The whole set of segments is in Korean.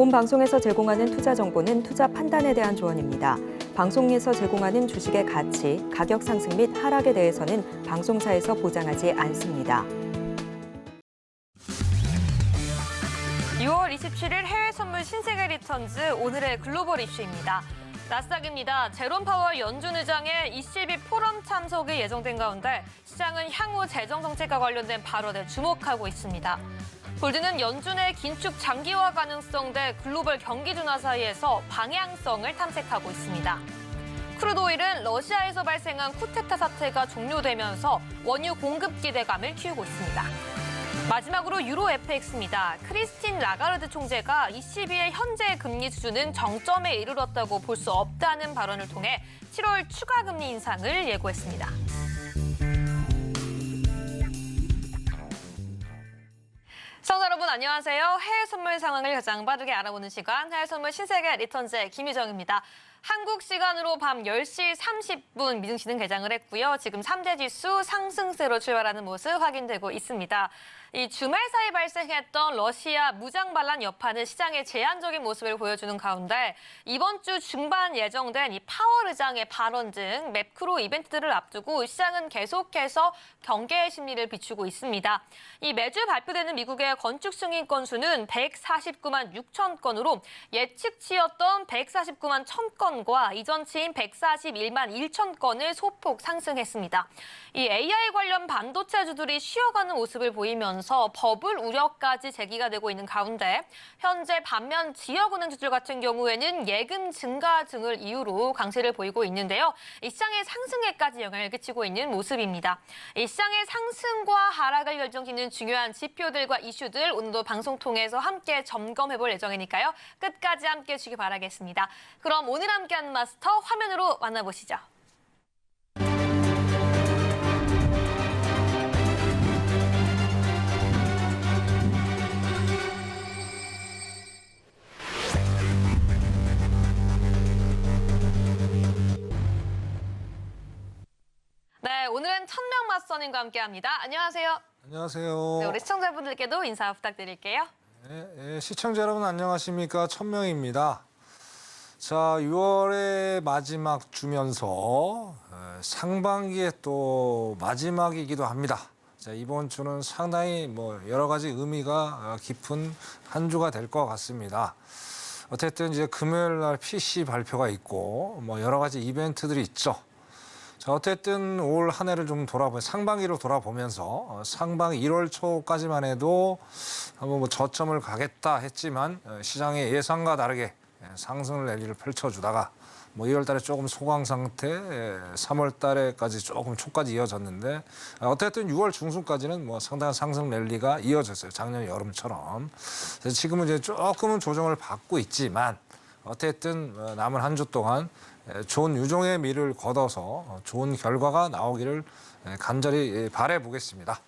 본 방송에서 제공하는 투자 정보는 투자 판단에 대한 조언입니다. 방송에서 제공하는 주식의 가치, 가격 상승 및 하락에 대해서는 방송사에서 보장하지 않습니다. 6월 27일 해외 선물 신세계 리턴즈 오늘의 글로벌 이슈입니다. 나스닥입니다. 제롬 파월 연준 의장의 ECB 포럼 참석이 예정된 가운데 시장은 향후 재정 정책과 관련된 발언에 주목하고 있습니다. 골드는 연준의 긴축 장기화 가능성 대 글로벌 경기 둔화 사이에서 방향성을 탐색하고 있습니다. 크루드 오일은 러시아에서 발생한 쿠데타 사태가 종료되면서 원유 공급 기대감을 키우고 있습니다. 마지막으로 유로 FX입니다. 크리스틴 라가르드 총재가 ECB의 현재 금리 수준은 정점에 이르렀다고 볼 수 없다는 발언을 통해 7월 추가 금리 인상을 예고했습니다. 시청자 여러분 안녕하세요. 해외 선물 상황을 가장 빠르게 알아보는 시간 해외 선물 신세계 리턴즈의 김희정입니다. 한국 시간으로 밤 10시 30분 미증시는 개장을 했고요. 지금 3대 지수 상승세로 출발하는 모습 확인되고 있습니다. 이 주말 사이 발생했던 러시아 무장 반란 여파는 시장의 제한적인 모습을 보여주는 가운데 이번 주 중반 예정된 이 파월 의장의 발언 등 매크로 이벤트들을 앞두고 시장은 계속해서 경계의 심리를 비추고 있습니다. 이 매주 발표되는 미국의 건축 승인 건수는 149만 6천 건으로 예측치였던 149만 1천 건과 이전치인 141만 1천 건을 소폭 상승했습니다. 이 AI 관련 반도체주들이 쉬어가는 모습을 보이면서 버블 우려까지 제기가 되고 있는 가운데 현재 반면 지역은행주들 같은 경우에는 예금 증가 등을 이유로 강세를 보이고 있는데요. 이 시장의 상승에까지 영향을 끼치고 있는 모습입니다. 이 시장의 상승과 하락을 결정짓는 중요한 지표들과 이슈들 오늘도 방송 통해서 함께 점검해볼 예정이니까요. 끝까지 함께해 주시기 바라겠습니다. 그럼 오늘 함께하는 마스터 화면으로 만나보시죠. 네, 오늘은 천명 맞선님과 함께합니다. 안녕하세요. 안녕하세요. 네, 우리 시청자분들께도 인사 부탁드릴게요. 네, 시청자 여러분 안녕하십니까? 천명입니다. 자, 6월의 마지막 주면서 상반기의 또 마지막이기도 합니다. 자, 이번 주는 상당히 여러 가지 의미가 깊은 한 주가 될 것 같습니다. 어쨌든 이제 금요일 날 PC 발표가 있고 여러 가지 이벤트들이 있죠. 자, 어쨌든 올 한 해를 좀 상반기로 돌아보면서 상반기 1월 초까지만 해도 한번 저점을 가겠다 했지만 시장의 예상과 다르게 상승을 랠리를 펼쳐주다가 2월 달에 조금 소강 상태, 3월 달에까지 조금 초까지 이어졌는데 어쨌든 6월 중순까지는 상당한 상승 랠리가 이어졌어요. 작년 여름처럼. 지금은 이제 조금은 조정을 받고 있지만 어쨌든 남은 한 주 동안 좋은 유종의 미를 거둬서 좋은 결과가 나오기를 간절히 바라보겠습니다.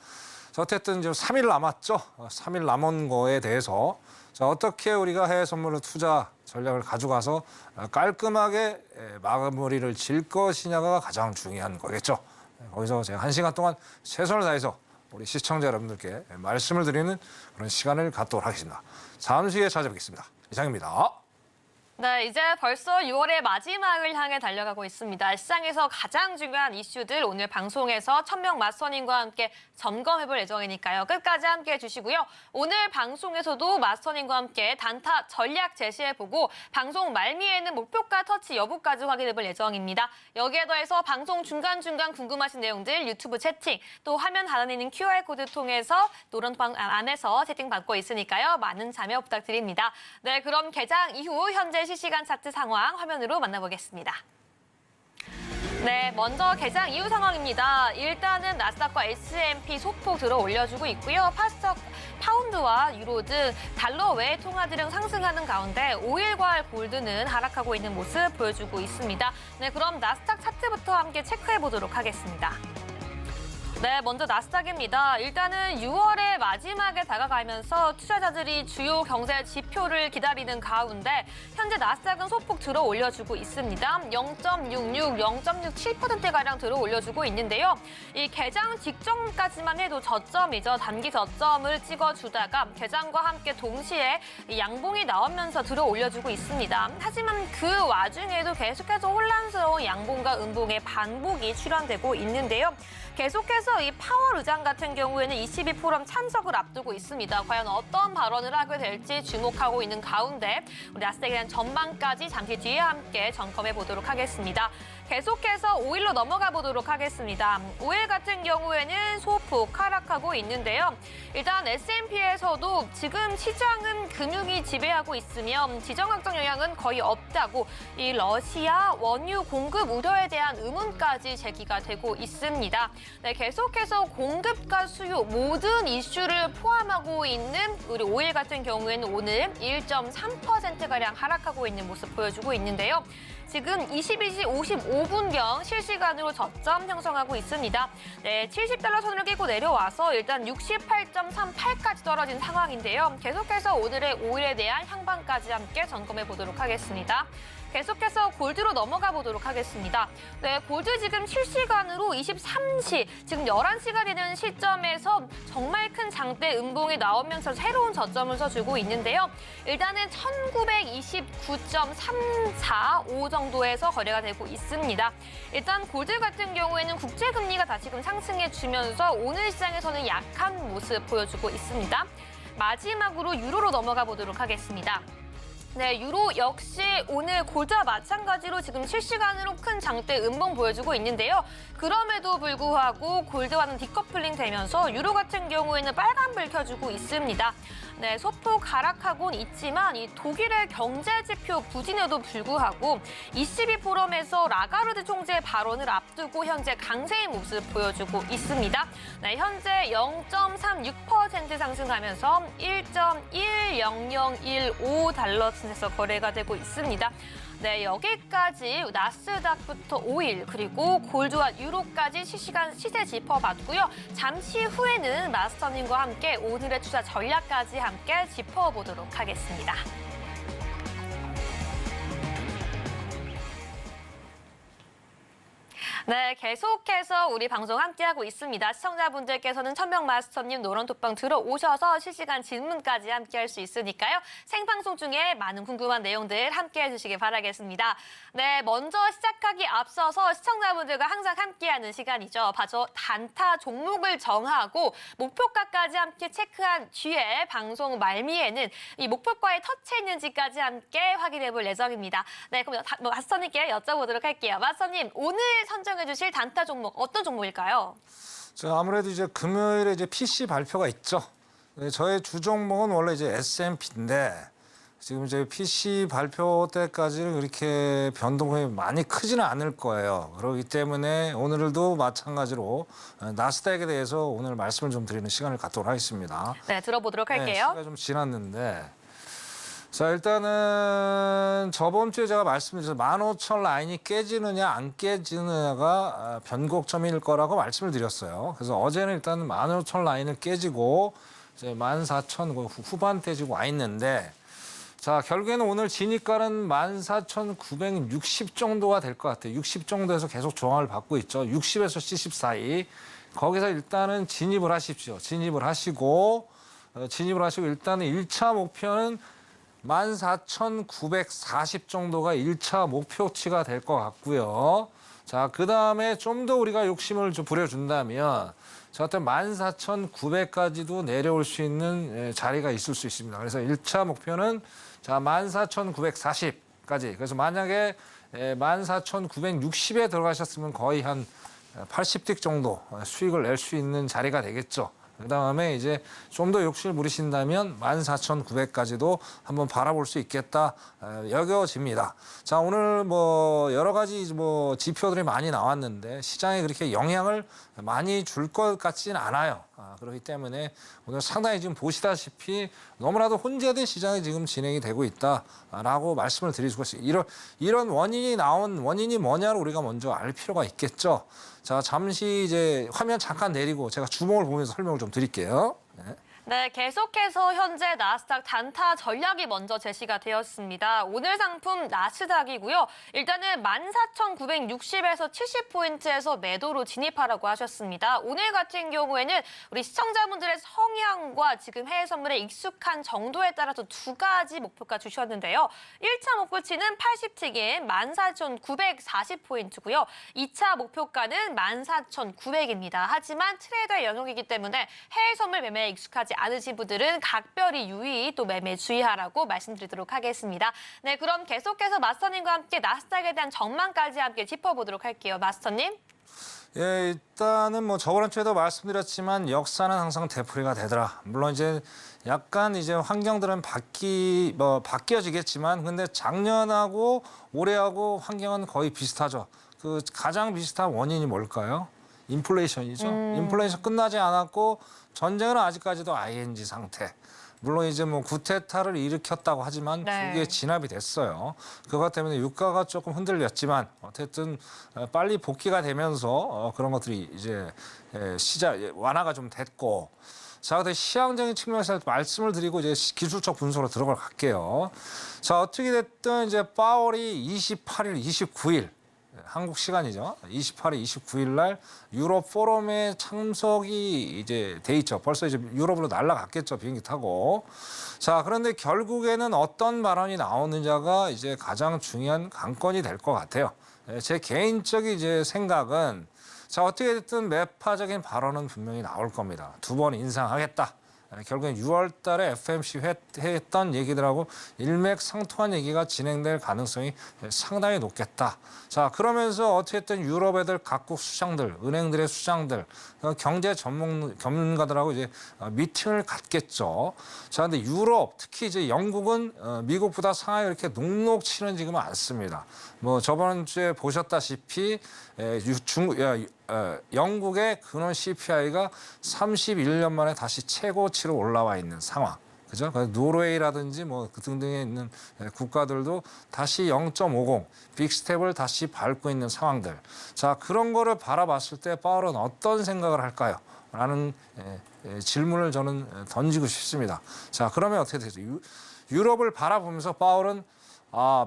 자, 어쨌든 이제 3일 남았죠. 3일 남은 거에 대해서 자, 어떻게 우리가 해외 선물로 투자 전략을 가져가서 깔끔하게 마무리를 질 것이냐가 가장 중요한 거겠죠. 거기서 제가 1시간 동안 최선을 다해서 우리 시청자 여러분들께 말씀을 드리는 그런 시간을 갖도록 하겠습니다. 잠시 후에 찾아뵙겠습니다. 이상입니다. 네, 이제 벌써 6월의 마지막을 향해 달려가고 있습니다. 시장에서 가장 중요한 이슈들 오늘 방송에서 천명 맞선님과 함께 점검해볼 예정이니까요. 끝까지 함께해 주시고요. 오늘 방송에서도 맞선님과 함께 단타 전략 제시해보고 방송 말미에는 목표가 터치 여부까지 확인해볼 예정입니다. 여기에 더해서 방송 중간중간 궁금하신 내용들 유튜브 채팅 또 화면 하단에 있는 QR코드 통해서 노런방 안에서 채팅 받고 있으니까요. 많은 참여 부탁드립니다. 네, 그럼 개장 이후 현재 실시간 차트 상황 화면으로 만나보겠습니다. 네, 먼저 개장 이후 상황입니다. 일단은 나스닥과 S&P 소폭 들어 올려주고 있고요. 파운드와 유로 등 달러 외 통화들은 상승하는 가운데 오일과 골드는 하락하고 있는 모습 보여주고 있습니다. 네, 그럼 나스닥 차트부터 함께 체크해 보도록 하겠습니다. 네, 먼저 나스닥입니다. 일단은 6월의 마지막에 다가가면서 투자자들이 주요 경제 지표를 기다리는 가운데 현재 나스닥은 소폭 들어 올려주고 있습니다. 0.66, 0.67%가량 들어 올려주고 있는데요. 이 개장 직전까지만 해도 저점이죠. 단기 저점을 찍어주다가 개장과 함께 동시에 이 양봉이 나오면서 들어 올려주고 있습니다. 하지만 그 와중에도 계속해서 혼란스러운 양봉과 음봉의 반복이 출현되고 있는데요. 계속해서 이 파월 의장 같은 경우에는 22포럼 참석을 앞두고 있습니다. 과연 어떤 발언을 하게 될지 주목하고 있는 가운데 우리 나스닥에 대한 전망까지 잠시 뒤에 함께 점검해 보도록 하겠습니다. 계속해서 5일로 넘어가 보도록 하겠습니다. 5일 같은 경우에는 소폭 하락하고 있는데요. 일단 S&P에서도 지금 시장은 금융이 지배하고 있으며 지정학적 영향은 거의 없다고 이 러시아 원유 공급 우려에 대한 의문까지 제기가 되고 있습니다. 네, 계속해서 공급과 수요 모든 이슈를 포함하고 있는 우리 5일 같은 경우에는 오늘 1.3%가량 하락하고 있는 모습 보여주고 있는데요. 지금 22시 55분경 실시간으로 저점 형성하고 있습니다. 네, 70달러 선을 깨고 내려와서 일단 68.38까지 떨어진 상황인데요. 계속해서 오늘의 5일에 대한 향방까지 함께 점검해 보도록 하겠습니다. 계속해서 골드로 넘어가 보도록 하겠습니다. 네, 골드 지금 실시간으로 23시, 지금 11시가 되는 시점에서 정말 큰 장대 음봉이 나오면서 새로운 저점을 서주고 있는데요. 일단은 1929.345 정도에서 거래가 되고 있습니다. 일단 골드 같은 경우에는 국제금리가 다시금 상승해주면서 오늘 시장에서는 약한 모습 보여주고 있습니다. 마지막으로 유로로 넘어가 보도록 하겠습니다. 네, 유로 역시 오늘 골드와 마찬가지로 지금 실시간으로 큰 장대 음봉 보여주고 있는데요. 그럼에도 불구하고 골드와는 디커플링 되면서 유로 같은 경우에는 빨간불 켜주고 있습니다. 네, 소폭 하락하곤 있지만 이 독일의 경제지표 부진에도 불구하고 22포럼에서 라가르드 총재의 발언을 앞두고 현재 강세의 모습 보여주고 있습니다. 네, 현재 0.36% 상승하면서 1.10015달러 선에서 거래가 되고 있습니다. 네, 여기까지 나스닥부터 오일 그리고 골드와 유로까지 실시간 시세 짚어봤고요. 잠시 후에는 마스터님과 함께 오늘의 투자 전략까지 함께 짚어보도록 하겠습니다. 네, 계속해서 우리 방송 함께하고 있습니다. 시청자분들께서는 천명 마스터님 노런톡방 들어오셔서 실시간 질문까지 함께할 수 있으니까요. 생방송 중에 많은 궁금한 내용들 함께해 주시기 바라겠습니다. 네, 먼저 시작하기 앞서서 시청자분들과 항상 함께하는 시간이죠. 바로 단타 종목을 정하고 목표가까지 함께 체크한 뒤에 방송 말미에는 이 목표가에 터치했는지까지 함께 확인해 볼 예정입니다. 네, 그럼 마스터님께 여쭤보도록 할게요. 마스터님, 오늘 선정해 주실 단타 종목 어떤 종목일까요? 자, 아무래도 이제 금요일에 이제 PC 발표가 있죠. 네, 저의 주 종목은 원래 이제 S&P인데 지금 이제 PC 발표 때까지는 그렇게 변동이 많이 크지는 않을 거예요. 그렇기 때문에 오늘도 마찬가지로 나스닥에 대해서 오늘 말씀을 좀 드리는 시간을 갖도록 하겠습니다. 네, 들어보도록 네, 할게요. 시간이 좀 지났는데. 자, 일단은 저번 주에 제가 말씀드렸죠. 15,000 라인이 깨지느냐 안 깨지느냐가 변곡점일 거라고 말씀을 드렸어요. 그래서 어제는 일단 15,000 라인을 깨지고 이제 14,000 후반대 지금 와 있는데, 자, 결국에는 오늘 진입가는 14,960 정도가 될 것 같아요. 60 정도에서 계속 저항을 받고 있죠. 60에서 70 사이. 거기서 일단은 진입을 하십시오. 진입을 하시고 일단은 1차 목표는 14,940 정도가 1차 목표치가 될 것 같고요. 자, 그다음에 좀 더 우리가 욕심을 좀 부려준다면 저 같은 14,900까지도 내려올 수 있는 자리가 있을 수 있습니다. 그래서 1차 목표는 자 14,940까지. 그래서 만약에 14,960에 들어가셨으면 거의 한 80틱 정도 수익을 낼 수 있는 자리가 되겠죠. 그다음에 이제 좀 더 욕심을 부리신다면 14,900까지도 한번 바라볼 수 있겠다 여겨집니다. 자, 오늘 뭐 여러 가지 뭐 지표들이 많이 나왔는데 시장에 그렇게 영향을 많이 줄 것 같지는 않아요. 그렇기 때문에 오늘 상당히 지금 보시다시피 너무나도 혼재된 시장이 지금 진행이 되고 있다라고 말씀을 드릴 수가 있습니다. 이런 원인이 뭐냐를 우리가 먼저 알 필요가 있겠죠. 자, 잠시 이제 화면 잠깐 내리고 제가 주봉을 보면서 설명을 좀 드릴게요. 네. 네, 계속해서 현재 나스닥 단타 전략이 먼저 제시가 되었습니다. 오늘 상품 나스닥이고요. 일단은 14,960에서 70포인트에서 매도로 진입하라고 하셨습니다. 오늘 같은 경우에는 우리 시청자분들의 성향과 지금 해외 선물에 익숙한 정도에 따라서 두 가지 목표가 주셨는데요. 1차 목표치는 80틱인 14,940포인트고요. 2차 목표가는 14,900입니다. 하지만 트레이더의 영역이기 때문에 해외 선물 매매에 익숙하지 않으신 분들은 각별히 유의히 또 매매 주의하라고 말씀드리도록 하겠습니다. 네, 그럼 계속해서 마스터님과 함께 나스닥에 대한 전망까지 함께 짚어보도록 할게요. 마스터님. 예, 일단은 뭐 저번 주에도 말씀드렸지만 역사는 항상 되풀이가 되더라. 물론 이제 약간 이제 환경들은 바뀌어지겠지만 근데 작년하고 올해하고 환경은 거의 비슷하죠. 그 가장 비슷한 원인이 뭘까요? 인플레이션이죠. 인플레이션 끝나지 않았고 전쟁은 아직까지도 ING 상태. 물론 이제 뭐 구테타를 일으켰다고 하지만 네. 그게 진압이 됐어요. 그것 때문에 유가가 조금 흔들렸지만 어쨌든 빨리 복귀가 되면서 그런 것들이 이제 완화가 좀 됐고. 자, 근데 시장적인 측면에서 말씀을 드리고 이제 기술적 분석으로 들어갈 갈게요. 자, 어떻게 됐든 이제 파월이 28일, 29일 한국 시간이죠. 28일, 29일 날 유럽 포럼에 참석이 이제 돼 있죠. 벌써 이제 유럽으로 날아갔겠죠. 비행기 타고. 자, 그런데 결국에는 어떤 발언이 나오느냐가 이제 가장 중요한 관건이 될 것 같아요. 제 개인적인 이제 생각은 자, 어떻게 됐든 매파적인 발언은 분명히 나올 겁니다. 2번 인상하겠다. 결국엔 6월 달에 FMC 했던 얘기들하고 일맥상통한 얘기가 진행될 가능성이 상당히 높겠다. 자, 그러면서 어쨌든 유럽 애들 각국 수장들, 은행들의 수장들, 경제 전문가들하고 이제 미팅을 갖겠죠. 자, 근데 유럽, 특히 이제 영국은 미국보다 상하이 이렇게 녹록치는 지금은 않습니다. 뭐 저번 주에 보셨다시피 영국의 근원 CPI가 31년 만에 다시 최고치로 올라와 있는 상황. 그죠? 노르웨이라든지 뭐 등등에 있는 국가들도 다시 0.50 빅스텝을 다시 밟고 있는 상황들. 자, 그런 거를 바라봤을 때 파월은 어떤 생각을 할까요? 라는 질문을 저는 던지고 싶습니다. 자, 그러면 어떻게 되죠? 유럽을 바라보면서 파월은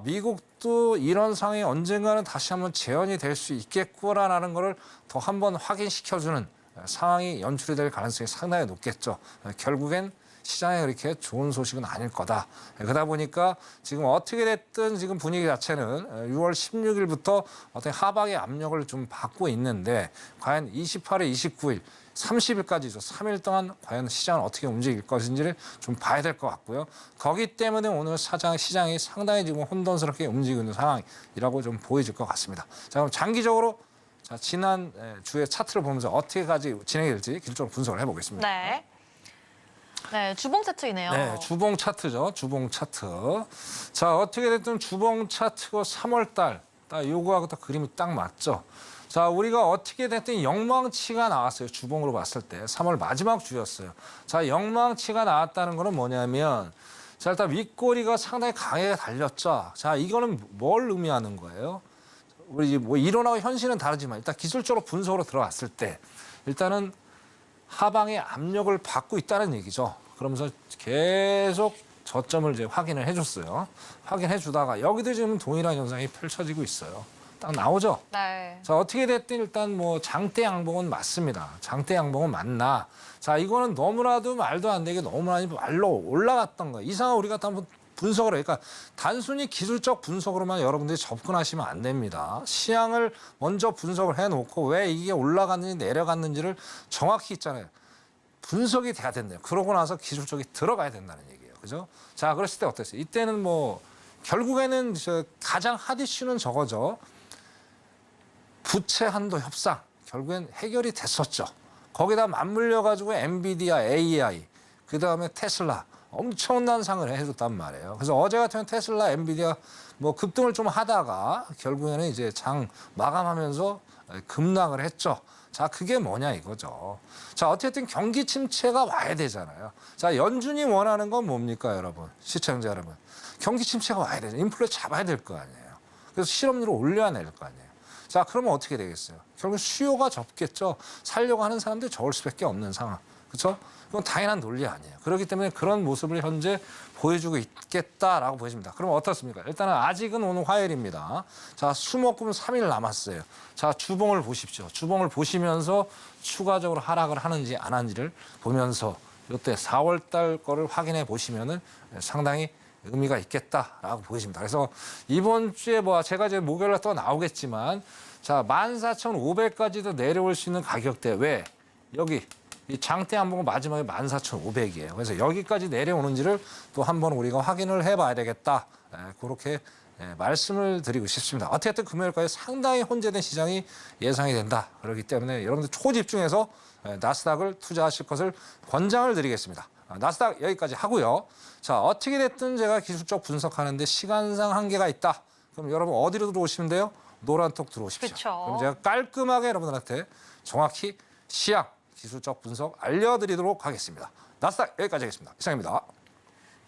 미국도 이런 상황이 언젠가는 다시 한번 재현이 될 수 있겠구나라는 거를 더 한번 확인시켜주는 상황이 연출이 될 가능성이 상당히 높겠죠. 결국엔 시장에 그렇게 좋은 소식은 아닐 거다. 그러다 보니까 지금 어떻게 됐든 지금 분위기 자체는 6월 16일부터 어떤 하방의 압력을 좀 받고 있는데 과연 28일, 29일, 30일까지죠. 3일 동안 과연 시장은 어떻게 움직일 것인지를 좀 봐야 될 것 같고요. 거기 때문에 오늘 시장이 상당히 지금 혼돈스럽게 움직이고 있는 상황이라고 좀 보여질 것 같습니다. 자, 그럼 장기적으로 자, 지난 주의 차트를 보면서 어떻게까지 진행이 될지 기술적으로 분석을 해보겠습니다. 네. 네, 주봉 차트이네요. 네, 주봉 차트죠. 주봉 차트. 자, 어떻게 됐든 주봉 차트가 3월 달, 요거하고 딱 그림이 딱 맞죠. 자, 우리가 어떻게 됐든 영망치가 나왔어요. 주봉으로 봤을 때. 3월 마지막 주였어요. 자, 영망치가 나왔다는 거는 뭐냐면 자, 일단 윗꼬리가 상당히 강하게 달렸죠. 자, 이거는 뭘 의미하는 거예요? 우리 뭐 이론하고 현실은 다르지만 일단 기술적으로 분석으로 들어갔을 때 일단은 하방의 압력을 받고 있다는 얘기죠. 그러면서 계속 저점을 이제 확인을 해줬어요. 확인해 주다가 여기도 지금 동일한 현상이 펼쳐지고 있어요. 딱 나오죠. 네. 자, 어떻게 됐든 일단 뭐 장대 양봉은 맞습니다. 장대 양봉은 맞나? 자, 이거는 너무나도 말도 안 되게 너무나도 말로 올라갔던 거예요. 이 상황 우리가 한번 분석을 해요. 그러니까 단순히 기술적 분석으로만 여러분들이 접근하시면 안 됩니다. 시향을 먼저 분석을 해놓고 왜 이게 올라갔는지 내려갔는지를 정확히 있잖아요. 분석이 돼야 된대요. 그러고 나서 기술적이 들어가야 된다는 얘기예요. 그죠? 자, 그랬을 때 어땠어요? 이때는 뭐 결국에는 가장 핫 이슈는 저거죠. 부채 한도 협상. 결국엔 해결이 됐었죠. 거기다 맞물려가지고 엔비디아, AI, 그다음에 테슬라. 엄청난 상을 해줬단 말이에요. 그래서 어제 같은 테슬라, 엔비디아 뭐 급등을 좀 하다가 결국에는 이제 장 마감하면서 급락을 했죠. 자, 그게 뭐냐 이거죠. 자, 어쨌든 경기 침체가 와야 되잖아요. 자, 연준이 원하는 건 뭡니까, 여러분? 시청자 여러분. 경기 침체가 와야 되죠. 인플레 잡아야 될 거 아니에요. 그래서 실업률을 올려야 될 거 아니에요. 자, 그러면 어떻게 되겠어요? 결국 수요가 적겠죠. 살려고 하는 사람들이 적을 수밖에 없는 상황. 그렇죠? 그건 당연한 논리 아니에요. 그렇기 때문에 그런 모습을 현재 보여주고 있겠다라고 보여집니다. 그럼 어떻습니까? 일단은 아직은 오늘 화요일입니다. 자, 수목금 3일 남았어요. 자, 주봉을 보십시오. 주봉을 보시면서 추가적으로 하락을 하는지 안 하는지를 보면서 이때 4월 달 거를 확인해 보시면은 상당히 의미가 있겠다라고 보여집니다. 그래서 이번 주에 뭐 제가 이제 목요일에 또 나오겠지만 자, 14,500까지도 내려올 수 있는 가격대 왜 여기 이 장대 한 번 마지막에 14,500이에요. 그래서 여기까지 내려오는지를 또 한번 우리가 확인을 해봐야 되겠다. 그렇게 말씀을 드리고 싶습니다. 어쨌든 금요일까지 상당히 혼재된 시장이 예상이 된다. 그렇기 때문에 여러분들 초집중해서 나스닥을 투자하실 것을 권장을 드리겠습니다. 나스닥 여기까지 하고요. 자, 어떻게 됐든 제가 기술적 분석하는데 시간상 한계가 있다. 그럼 여러분 어디로 들어오시면 돼요? 노란톡 들어오십시오. 그쵸. 그럼 제가 깔끔하게 여러분들한테 정확히 시향, 기술적 분석 알려드리도록 하겠습니다. 나스닥 여기까지 하겠습니다. 이상입니다.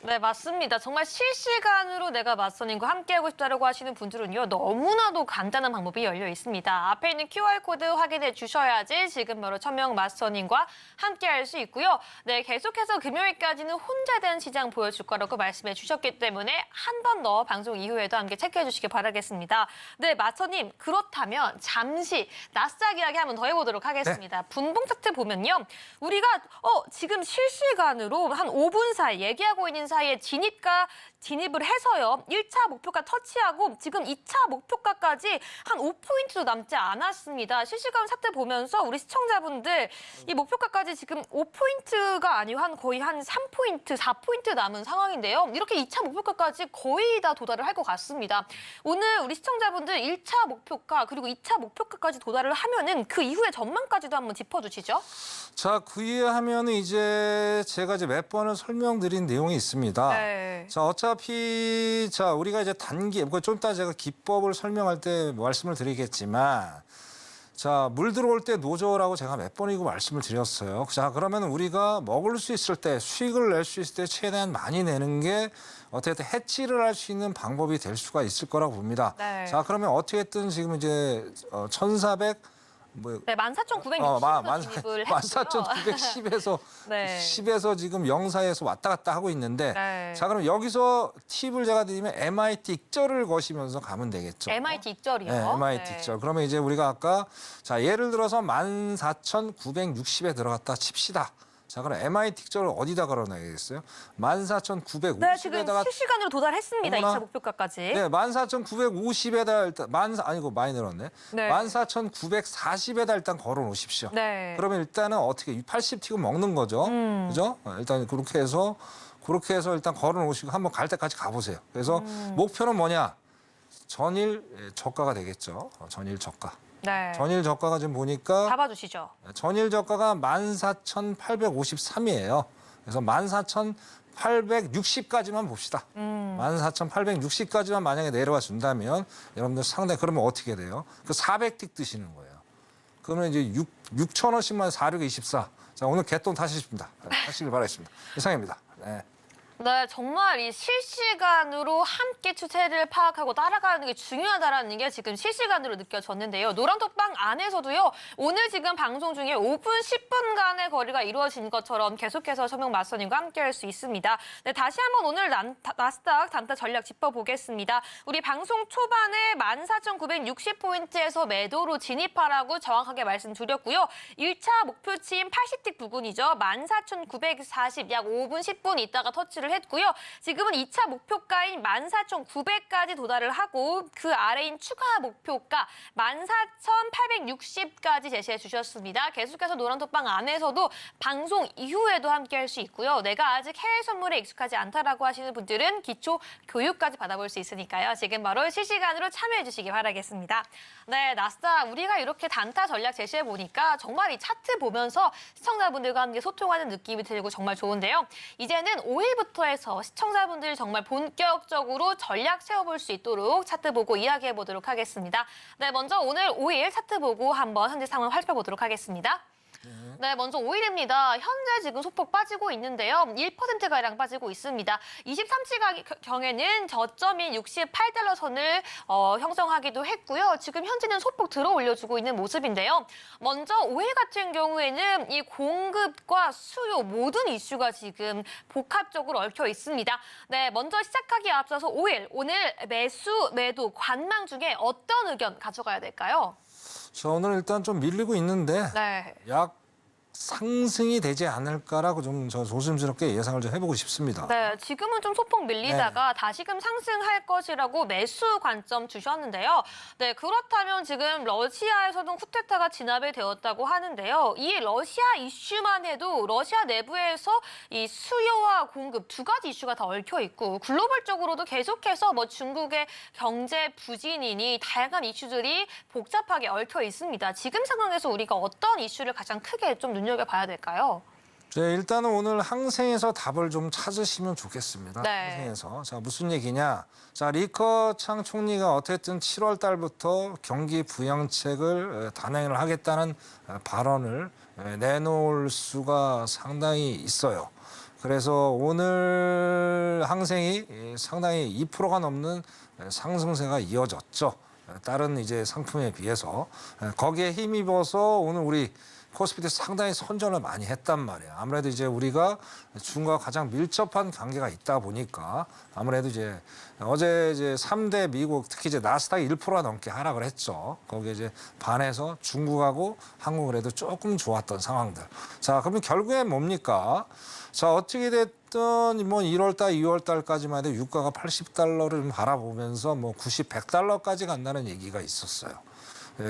네, 맞습니다. 정말 실시간으로 내가 맞선님과 함께하고 싶다고 하시는 분들은요. 너무나도 간단한 방법이 열려 있습니다. 앞에 있는 QR코드 확인해 주셔야지 지금 바로 천명 맞선님과 함께할 수 있고요. 네, 계속해서 금요일까지는 혼재된 시장 보여줄 거라고 말씀해 주셨기 때문에 한 번 더 방송 이후에도 함께 체크해 주시기 바라겠습니다. 네, 맞선님 그렇다면 잠시 나스닥 이야기 한번 더 해보도록 하겠습니다. 분봉 차트 보면요. 우리가 지금 실시간으로 한 5분 사이 얘기하고 있는 사이에 진입을 해서요. 1차 목표가 터치하고 지금 2차 목표가까지 한 5포인트도 남지 않았습니다. 실시간 차트 보면서 우리 시청자분들 이 목표가까지 지금 5포인트가 아니고 거의 한 3포인트, 4포인트 남은 상황인데요. 이렇게 2차 목표가까지 거의 다 도달을 할 것 같습니다. 오늘 우리 시청자분들 1차 목표가 그리고 2차 목표가까지 도달을 하면은 그 이후의 전망까지도 한번 짚어주시죠. 자, 그 이에 하면은 이제 제가 이제 몇 번을 설명드린 내용이 있습니다. 네. 자, 어차피 자 우리가 이제 단기 좀 이따 제가 기법을 설명할 때 말씀을 드리겠지만 자, 물 들어올 때 노저라고 제가 몇 번이고 말씀을 드렸어요. 자, 그러면 우리가 먹을 수 있을 때 수익을 낼 수 있을 때 최대한 많이 내는 게 어떻게 해치를 할 수 있는 방법이 될 수가 있을 거라고 봅니다. 네. 자, 그러면 어떻게든 지금 이제 1,400 네, 14,960으로 진입을 했고요. 14,910에서 네. 10에서 지금 0사에서 왔다 갔다 하고 있는데 네. 자, 그럼 여기서 팁을 제가 드리면 MIT 익절을 거시면서 가면 되겠죠. MIT 익절이요. 네, MIT 익절. 그러면 이제 우리가 아까 자, 예를 들어서 14,960에 들어갔다 칩시다. 자, 그럼 MIT 익절을 어디다 걸어놔야겠어요? 14,950에다가 네, 지금 실시간으로 도달했습니다. 어머나. 2차 목표가까지. 네, 14,950에다 일단 아니고 많이 늘었네. 네. 14,940에다 일단 걸어 놓으십시오. 네. 그러면 일단은 어떻게 80 튀고 먹는 거죠. 그죠? 일단 그렇게 해서 일단 걸어 놓으시고 한번 갈 때까지 가 보세요. 그래서 목표는 뭐냐? 전일 저가가 되겠죠. 전일 저가. 네. 전일 저가가 지금 보니까 잡아주시죠. 전일 저가가 14,853이에요. 그래서 14,860까지만 봅시다. 14,860까지만 만약에 내려와 준다면 여러분들 상당히 그러면 어떻게 돼요? 그 400틱 드시는 거예요. 그러면 이제 6,000원씩만 4624. 자, 오늘 개똥 타시십니다. 하시길 바라겠습니다. 이상입니다. 네. 네, 정말 이 실시간으로 함께 추세를 파악하고 따라가는 게 중요하다는 게 지금 실시간으로 느껴졌는데요. 노란톡방 안에서도요. 오늘 지금 방송 중에 5분, 10분간의 거리가 이루어진 것처럼 계속해서 서명 맞선님과 함께할 수 있습니다. 네, 다시 한번 오늘 나스닥 단타 전략 짚어보겠습니다. 우리 방송 초반에 14,960포인트에서 매도로 진입하라고 정확하게 말씀드렸고요. 1차 목표치인 80틱 부근이죠. 14,940, 약 5분, 10분 있다가 터치를 했고요. 지금은 2차 목표가인 14,900까지 도달을 하고 그 아래인 추가 목표가 14,860까지 제시해 주셨습니다. 계속해서 노란톡방 안에서도 방송 이후에도 함께할 수 있고요. 내가 아직 해외 선물에 익숙하지 않다라고 하시는 분들은 기초 교육까지 받아볼 수 있으니까요. 지금 바로 실시간으로 참여해 주시기 바라겠습니다. 네, 나스닥 우리가 이렇게 단타 전략 제시해 보니까 정말 이 차트 보면서 시청자분들과 함께 소통하는 느낌이 들고 정말 좋은데요. 이제는 5일부터 오늘부터 해서 시청자분들이 정말 본격적으로 전략 세워볼 수 있도록 차트 보고 이야기해 보도록 하겠습니다. 네, 먼저 오늘 5일 차트 보고 한번 현재 상황 살펴보도록 하겠습니다. 네, 먼저 5일입니다. 현재 지금 소폭 빠지고 있는데요. 1%가량 빠지고 있습니다. 23시경에는 저점인 68달러 선을 형성하기도 했고요. 지금 현재는 소폭 들어 올려주고 있는 모습인데요. 먼저 5일 같은 경우에는 이 공급과 수요 모든 이슈가 지금 복합적으로 얽혀 있습니다. 네, 먼저 시작하기에 앞서서 5일, 오늘 매수, 매도, 관망 중에 어떤 의견 가져가야 될까요? 자, 오늘 일단 좀 밀리고 있는데 네. 약 상승이 되지 않을까라고 좀 저 조심스럽게 예상을 좀 해보고 싶습니다. 네, 지금은 좀 소폭 밀리다가 다시금 상승할 것이라고 매수 관점 주셨는데요. 네, 그렇다면 지금 러시아에서도 쿠데타가 진압이 되었다고 하는데요. 이 러시아 이슈만 해도 러시아 내부에서 이 수요와 공급 두 가지 이슈가 다 얽혀 있고 글로벌적으로도 계속해서 뭐 중국의 경제 부진이니 다양한 이슈들이 복잡하게 얽혀 있습니다. 지금 상황에서 우리가 어떤 이슈를 가장 크게 좀 눈여겨봐야 될까요? 네, 일단은 오늘 항생에서 답을 좀 찾으시면 좋겠습니다. 네. 항생에서. 자, 무슨 얘기냐? 자, 리커창 총리가 어쨌든 7월 달부터 경기 부양책을 단행을 하겠다는 발언을 내놓을 수가 상당히 있어요. 그래서 오늘 항생이 상당히 2%가 넘는 상승세가 이어졌죠. 다른 이제 상품에 비해서. 거기에 힘입어서 오늘 우리 코스피도 상당히 선전을 많이 했단 말이에요. 아무래도 이제 우리가 중국과 가장 밀접한 관계가 있다 보니까 아무래도 이제 어제 이제 3대 미국 특히 이제 나스닥이 1%가 넘게 하락을 했죠. 거기에 이제 반해서 중국하고 한국을 해도 조금 좋았던 상황들. 자, 그러면 결국엔 뭡니까? 자, 어떻게 됐든 뭐 1월 달, 2월 달까지만 해도 유가가 80달러를 바라보면서 뭐 90, 100달러까지 간다는 얘기가 있었어요.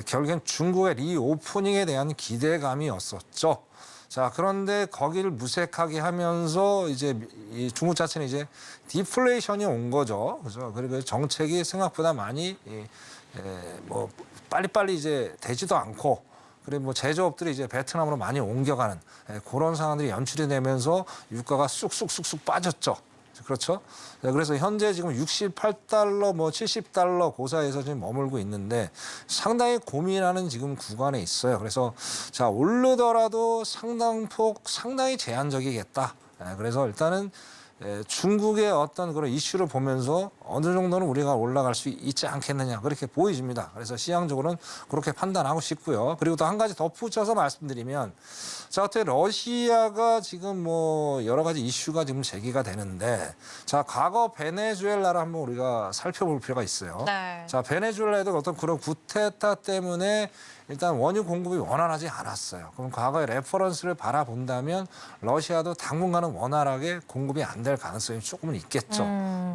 결국엔 중국의 리오프닝에 대한 기대감이었었죠. 자, 그런데 거기를 무색하게 하면서 이제 이 중국 자체는 이제 디플레이션이 온 거죠. 그죠? 그리고 정책이 생각보다 많이 뭐 빨리빨리 이제 되지도 않고 그리고 뭐 제조업들이 이제 베트남으로 많이 옮겨가는 그런 상황들이 연출이 되면서 유가가 쑥쑥쑥쑥 빠졌죠. 그렇죠. 그래서 현재 지금 68달러, 뭐 70달러 고사에서 지금 머물고 있는데 상당히 고민하는 지금 구간에 있어요. 그래서 자, 오르더라도 상당폭 상당히 제한적이겠다. 그래서 일단은 중국의 어떤 그런 이슈를 보면서 어느 정도는 우리가 올라갈 수 있지 않겠느냐 그렇게 보여집니다. 그래서 시장적으로는 그렇게 판단하고 싶고요. 그리고 또 한 가지 덧붙여서 말씀드리면 자, 어떻게 러시아가 지금 뭐 여러 가지 이슈가 지금 제기가 되는데 자, 과거 베네수엘라를 한번 우리가 살펴볼 필요가 있어요. 네. 자, 베네수엘라에도 어떤 그런 구테타 때문에 일단 원유 공급이 원활하지 않았어요. 그럼 과거의 레퍼런스를 바라본다면 러시아도 당분간은 원활하게 공급이 안 될 가능성이 조금은 있겠죠.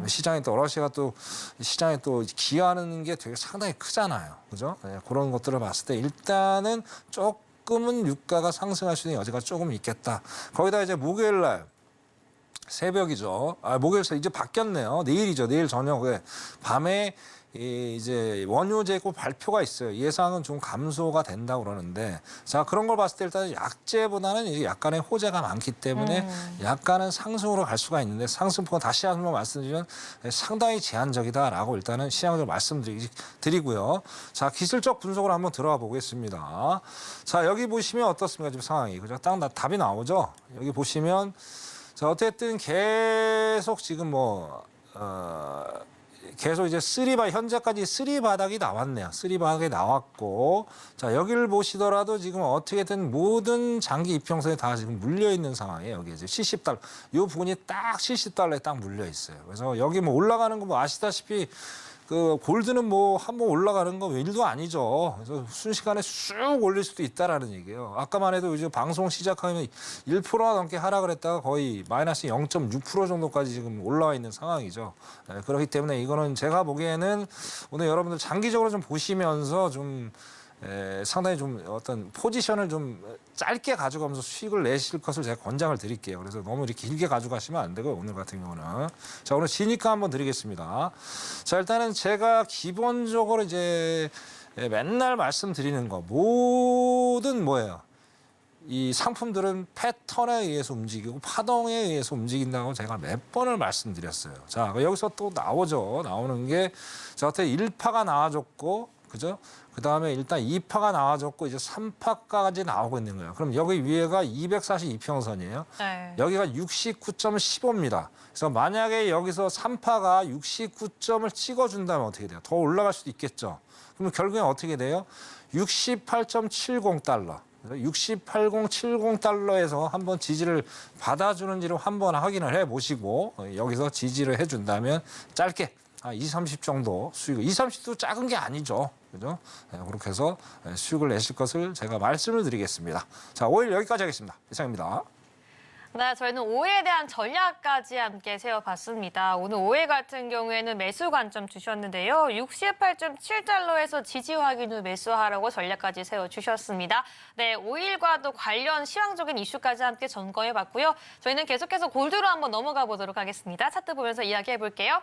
시장에 또 러시아가 또 시장에 또 기여하는 게 되게 상당히 크잖아요. 그죠? 네, 그런 것들을 봤을 때 일단은 조금은 유가가 상승할 수 있는 여지가 조금 있겠다. 거기다 이제 목요일 날 새벽이죠. 목요일 이제 바뀌었네요. 내일이죠. 내일 저녁에 밤에 이제 원유 재고 발표가 있어요. 예상은 좀 감소가 된다고 그러는데 자, 그런 걸 봤을 때 일단 약재보다는 이제 약간의 호재가 많기 때문에 약간은 상승으로 갈 수가 있는데 상승폭은 다시 한번 말씀드리면 상당히 제한적이다라고 일단은 시장적으로 말씀드리고요. 자, 기술적 분석으로 한번 들어가 보겠습니다. 자, 여기 보시면 어떻습니까? 지금 상황이. 그죠? 딱 답이 나오죠? 여기 보시면 자, 어쨌든 계속 지금 계속 이제 현재까지 3 바닥이 나왔네요. 3 바닥이 나왔고, 자, 여기를 보시더라도 지금 어떻게든 모든 장기 이평선에 다 지금 물려 있는 상황이에요. 여기 이제 70달러. 이 부분이 딱 70달러에 딱 물려 있어요. 그래서 여기 뭐 올라가는 거 뭐 아시다시피 그 골드는 뭐 한번 올라가는 거 일도 아니죠. 그래서 순식간에 쑥 올릴 수도 있다라는 얘기예요. 아까만 해도 이제 방송 시작하면 1%가 넘게 하락을 했다가 거의 마이너스 0.6% 정도까지 지금 올라와 있는 상황이죠. 그렇기 때문에 이거는 제가 보기에는 오늘 여러분들 장기적으로 좀 보시면서 좀 상당히 좀 어떤 포지션을 좀 짧게 가져가면서 수익을 내실 것을 제가 권장을 드릴게요. 그래서 너무 이렇게 길게 가져가시면 안 되고요. 오늘 같은 경우는. 자, 오늘 지니까 한번 드리겠습니다. 자, 일단은 제가 기본적으로 이제 맨날 말씀드리는 거 뭐든 뭐예요. 이 상품들은 패턴에 의해서 움직이고 파동에 의해서 움직인다고 제가 몇 번을 말씀드렸어요. 자, 여기서 또 나오죠. 나오는 게 저한테 1파가 나와줬고, 그죠? 그 다음에 일단 2파가 나와줬고 이제 3파까지 나오고 있는 거예요. 그럼 여기 위에가 242평선이에요. 네. 여기가 69.15입니다. 그래서 만약에 여기서 3파가 69점을 찍어준다면 어떻게 돼요? 더 올라갈 수도 있겠죠. 그러면 결국엔 어떻게 돼요? 68.70달러. 68.70달러에서 한번 지지를 받아주는지를 한번 확인을 해보시고 여기서 지지를 해준다면 짧게 20, 30 정도 수익, 20, 30도 작은 게 아니죠. 그죠? 네, 그렇게 해서 수익을 내실 것을 제가 말씀을 드리겠습니다. 자, 5일 여기까지 하겠습니다. 이상입니다. 네, 저희는 5일에 대한 전략까지 함께 세워봤습니다. 오늘 5일 같은 경우에는 매수 관점 주셨는데요. 68.7달러에서 지지 확인 후 매수하라고 전략까지 세워주셨습니다. 네, 5일과도 관련 시황적인 이슈까지 함께 점검해봤고요. 저희는 계속해서 골드로 한번 넘어가 보도록 하겠습니다. 차트 보면서 이야기해볼게요.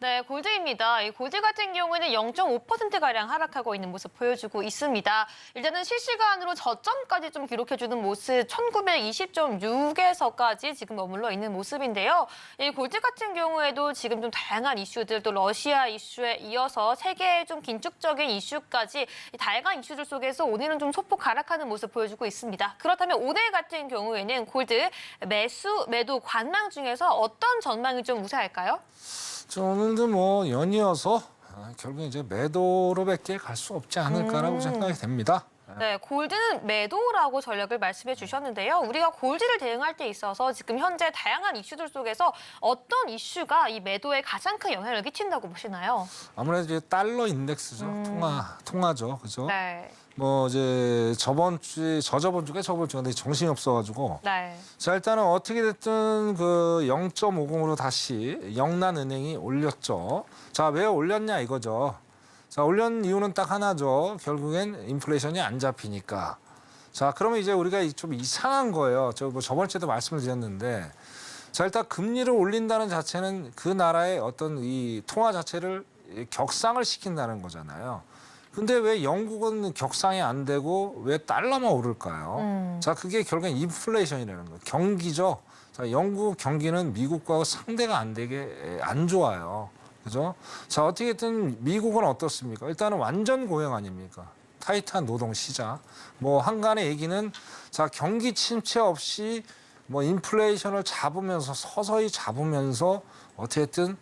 네, 골드입니다. 이 골드 같은 경우에는 0.5%가량 하락하고 있는 모습 보여주고 있습니다. 일단은 실시간으로 저점까지 좀 기록해주는 모습 1920.6에서까지 지금 머물러 있는 모습인데요. 이 골드 같은 경우에도 지금 좀 다양한 이슈들, 또 러시아 이슈에 이어서 세계의 좀 긴축적인 이슈까지 이 다양한 이슈들 속에서 오늘은 좀 소폭 하락하는 모습 보여주고 있습니다. 그렇다면 오늘 같은 경우에는 골드 매수, 매도 관망 중에서 어떤 전망이 좀 우세할까요? 오늘도 뭐 연이어서 결국 이제 매도로밖에 갈 수 없지 않을까라고 생각이 됩니다. 네, 골드는 매도라고 전략을 말씀해 주셨는데요. 우리가 골드를 대응할 때 있어서 지금 현재 다양한 이슈들 속에서 어떤 이슈가 이 매도에 가장 큰 영향을 끼친다고 보시나요? 아무래도 이제 달러 인덱스죠. 통화죠. 그죠? 네. 뭐 이제 저번 주에 저번 주가 근데 정신이 없어가지고 네. 자 일단은 어떻게 됐든 그 0.50으로 다시 영란은행이 올렸죠. 자 왜 올렸냐 이거죠. 자 올린 이유는 딱 하나죠. 결국엔 인플레이션이 안 잡히니까. 자 그러면 이제 우리가 좀 이상한 거예요. 뭐 저번 주에도 말씀을 드렸는데 자 일단 금리를 올린다는 자체는 그 나라의 어떤 이 통화 자체를 격상을 시킨다는 거잖아요. 근데 왜 영국은 격상이 안 되고 왜 달러만 오를까요? 자, 그게 결국엔 인플레이션이라는 거예요. 경기죠. 자, 영국 경기는 미국과 상대가 안 되게 안 좋아요. 그죠? 자, 어떻게든 미국은 어떻습니까? 일단은 완전 고용 아닙니까? 타이트한 노동 시장. 뭐 한간의 얘기는 자, 경기 침체 없이 뭐 인플레이션을 잡으면서 서서히 잡으면서 어떻게든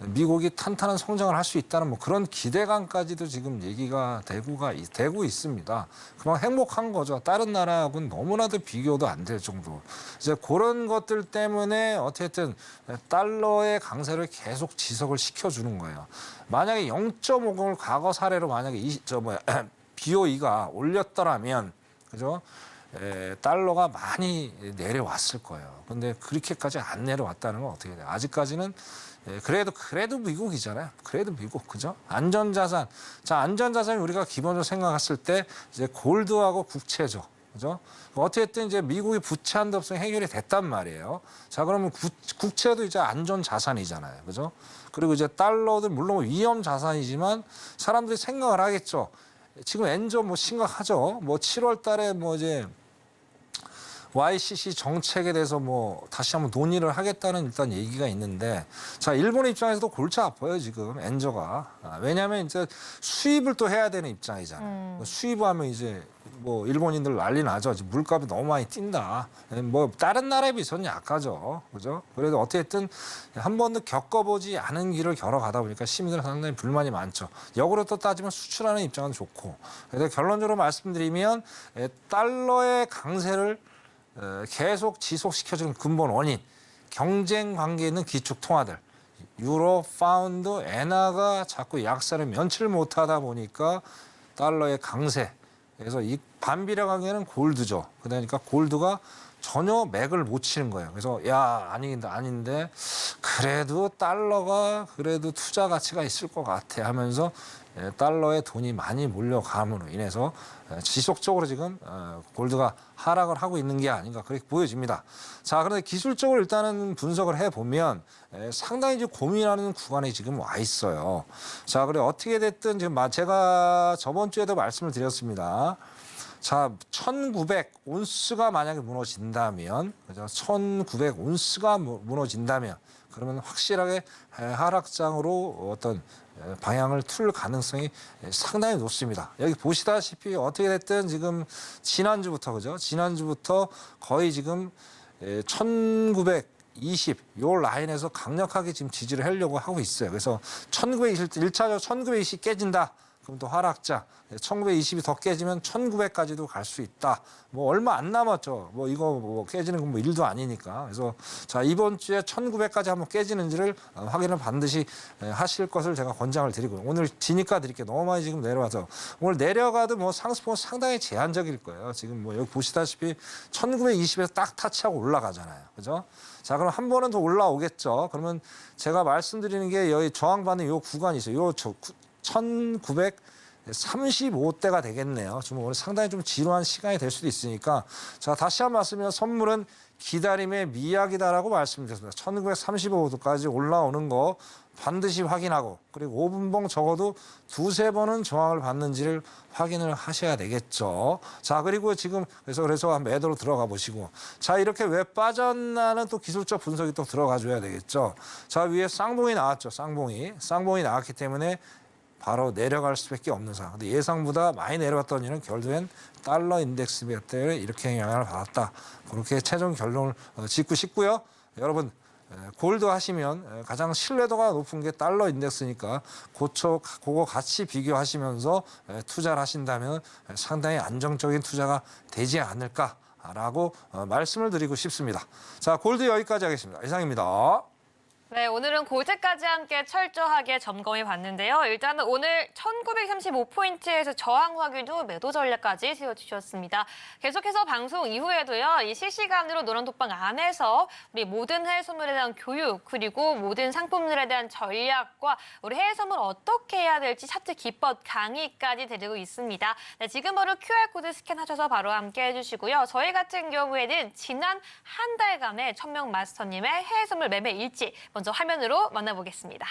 미국이 탄탄한 성장을 할 수 있다는 뭐 그런 기대감까지도 지금 얘기가 되고 있습니다. 그만 행복한 거죠. 다른 나라하고는 너무나도 비교도 안 될 정도. 이제 그런 것들 때문에 어쨌든 달러의 강세를 계속 지속을 시켜주는 거예요. 만약에 0.50을 과거 사례로 만약에 BOE가 올렸더라면 그죠? 달러가 많이 내려왔을 거예요. 근데 그렇게까지 안 내려왔다는 건 어떻게 돼요? 아직까지는 그래도 미국이잖아요. 그래도 미국, 그죠? 안전자산. 자, 안전자산이 우리가 기본적으로 생각했을 때 이제 골드하고 국채죠. 그죠? 어쨌든 이제 미국이 부채 한도성 해결이 됐단 말이에요. 자, 그러면 국채도 이제 안전자산이잖아요. 그죠? 그리고 이제 달러도 물론 위험 자산이지만 사람들이 생각을 하겠죠. 지금 엔저 뭐 심각하죠. 뭐 7월 달에 뭐 이제 YCC 정책에 대해서 뭐 다시 한번 논의를 하겠다는 일단 얘기가 있는데 자 일본의 입장에서도 골치 아파요 지금 엔저가 왜냐하면 이제 수입을 또 해야 되는 입장이잖아요. 수입하면 이제 뭐 일본인들 난리 나죠. 물값이 너무 많이 뛴다. 뭐 다른 나라에 비해서는 약하죠, 그죠? 그래도 어쨌든 한 번도 겪어보지 않은 길을 걸어가다 보니까 시민들은 상당히 불만이 많죠. 역으로 또 따지면 수출하는 입장은 좋고. 그래서 결론적으로 말씀드리면 달러의 강세를 계속 지속시켜주는 근본 원인, 경쟁 관계에 있는 기축 통화들, 유로, 파운드, 엔화가 자꾸 약세를 면치를 못하다 보니까 달러의 강세, 그래서 이 반비례 관계는 골드죠. 그러니까 골드가 전혀 맥을 못 치는 거예요. 그래서 아닌데 그래도 달러가 그래도 투자 가치가 있을 것 같아 하면서 달러에 돈이 많이 몰려감으로 인해서 지속적으로 지금 골드가 하락을 하고 있는 게 아닌가 그렇게 보여집니다. 자, 그런데 기술적으로 일단은 분석을 해보면 상당히 이제 고민하는 구간에 지금 와 있어요. 자, 그래 어떻게 됐든 지금 제가 저번 주에도 말씀을 드렸습니다. 자, 1900온스가 만약에 무너진다면, 그죠? 1900온스가 무너진다면, 그러면 확실하게 하락장으로 어떤 방향을 틀 가능성이 상당히 높습니다. 여기 보시다시피 어떻게 됐든 지금 지난주부터, 그죠? 지난주부터 거의 지금 1920, 요 라인에서 강력하게 지금 지지를 하려고 하고 있어요. 그래서 1차적으로 1920 깨진다. 그럼 또 하락장, 1920이 더 깨지면 1900까지도 갈 수 있다. 뭐 얼마 안 남았죠. 뭐 이거 뭐 깨지는 건 뭐 일도 아니니까. 그래서 자, 이번 주에 1900까지 한번 깨지는지를 확인을 반드시 하실 것을 제가 권장을 드리고요. 오늘 지니까 드릴게요. 너무 많이 지금 내려와서 오늘 내려가도 뭐 상승폭은 상당히 제한적일 거예요. 지금 뭐 여기 보시다시피 1920에서 딱 타치하고 올라가잖아요. 그죠? 자, 그럼 한 번은 더 올라오겠죠. 그러면 제가 말씀드리는 게 여기 저항받는 요 구간이 있어요. 요 1935대가 되겠네요. 좀 오늘 상당히 좀 지루한 시간이 될 수도 있으니까 자, 다시 한번 말씀드리면 선물은 기다림의 미학이다라고 말씀드렸습니다. 1935도까지 올라오는 거 반드시 확인하고 그리고 5분봉 적어도 두세 번은 저항을 받는지를 확인을 하셔야 되겠죠. 자, 그리고 지금 그래서 한 매도로 들어가 보시고 자, 이렇게 왜 빠졌나는 또 기술적 분석이 또 들어가 줘야 되겠죠. 자, 위에 쌍봉이 나왔죠. 쌍봉이 나왔기 때문에 바로 내려갈 수밖에 없는 상황. 근데 예상보다 많이 내려왔던 이는 결국엔 달러 인덱스 때문에 이렇게 영향을 받았다. 그렇게 최종 결론을 짓고 싶고요. 여러분 골드 하시면 가장 신뢰도가 높은 게 달러 인덱스니까 그거 같이 비교하시면서 투자를 하신다면 상당히 안정적인 투자가 되지 않을까라고 말씀을 드리고 싶습니다. 자, 골드 여기까지 하겠습니다. 이상입니다. 네, 오늘은 골드까지 함께 철저하게 점검해 봤는데요. 일단은 오늘 1935포인트에서 저항 확인 후 매도 전략까지 세워주셨습니다. 계속해서 방송 이후에도요, 이 실시간으로 노란톡방 안에서 우리 모든 해외 선물에 대한 교육, 그리고 모든 상품들에 대한 전략과 우리 해외 선물 어떻게 해야 될지 차트 기법 강의까지 드리고 있습니다. 네, 지금 바로 QR코드 스캔하셔서 바로 함께 해주시고요. 저희 같은 경우에는 지난 한 달간의 천명 마스터님의 해외 선물 매매 일지 먼저 화면으로 만나보겠습니다.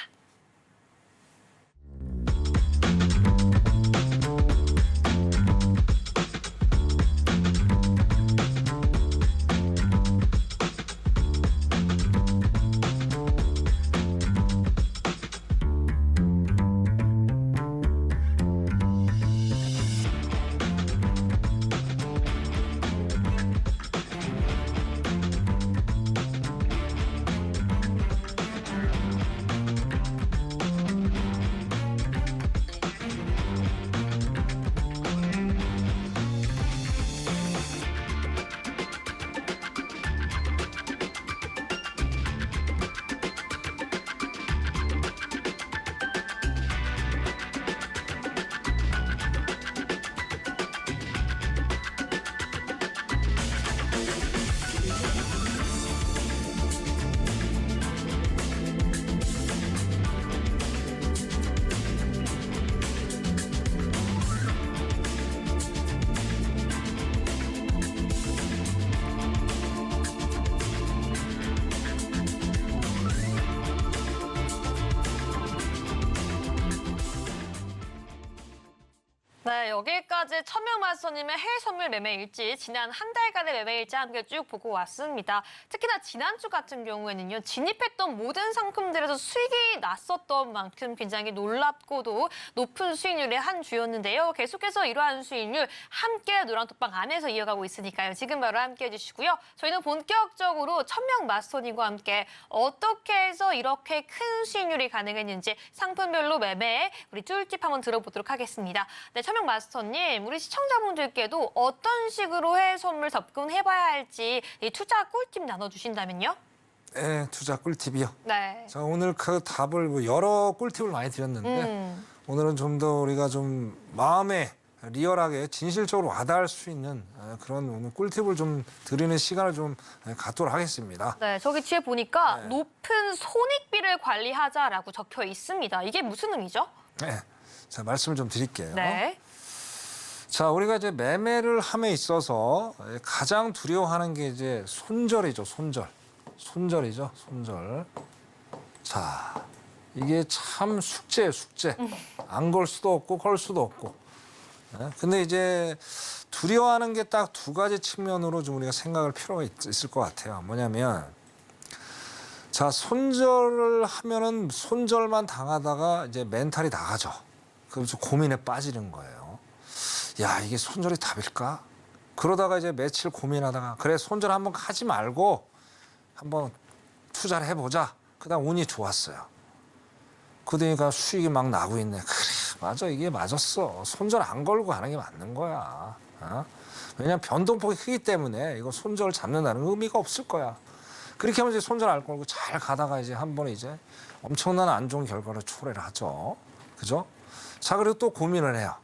네, 여기까지 천명 마스터님의 해외 선물 매매 일지, 지난 한 달간의 매매 일지 함께 쭉 보고 왔습니다. 특히나 지난주 같은 경우에는요, 진입했던 모든 상품들에서 수익이 났었던 만큼 굉장히 놀랍고도 높은 수익률의 한 주였는데요. 계속해서 이러한 수익률 함께 노란톡방 안에서 이어가고 있으니까요. 지금 바로 함께 해주시고요. 저희는 본격적으로 천명 마스터님과 함께 어떻게 해서 이렇게 큰 수익률이 가능했는지 상품별로 매매에 우리 꿀팁 한번 들어보도록 하겠습니다. 네, 천명 마스터님, 우리 시청자분들께도 어떤 식으로 해외 선물 접근해봐야 할지 이 투자 꿀팁 나눠주신다면요? 네, 투자 꿀팁이요. 네. 자, 오늘 그 답을 뭐 여러 꿀팁을 많이 드렸는데 오늘은 좀 더 우리가 좀 마음에 리얼하게 진실적으로 와닿을 수 있는 그런 오늘 꿀팁을 좀 드리는 시간을 좀 갖도록 하겠습니다. 네, 저기 뒤에 보니까 네. 높은 손익비를 관리하자라고 적혀 있습니다. 이게 무슨 의미죠? 네. 자, 말씀을 좀 드릴게요. 네. 자, 우리가 이제 매매를 함에 있어서 가장 두려워하는 게 이제 손절이죠, 손절이죠, 손절. 자, 이게 참 숙제예요, 숙제. 안 걸 수도 없고 걸 수도 없고. 근데 이제 두려워하는 게 딱 두 가지 측면으로 좀 우리가 생각할 필요가 있을 것 같아요. 뭐냐면 자, 손절을 하면은 손절만 당하다가 이제 멘탈이 나가죠. 그래서 고민에 빠지는 거예요. 야, 이게 손절이 답일까? 그러다가 이제 며칠 고민하다가 그래, 손절 한번 하지 말고 한번 투자를 해보자. 그다음 운이 좋았어요. 그러니까 수익이 막 나고 있네. 그래, 맞아, 이게 맞았어. 손절 안 걸고 가는 게 맞는 거야. 왜냐하면 변동폭이 크기 때문에 이거 손절 잡는다는 의미가 없을 거야. 그렇게 하면 이제 손절 안 걸고 잘 가다가 이제 한 번에 이제 엄청난 안 좋은 결과를 초래를 하죠. 그죠? 자, 그리고 또 고민을 해요.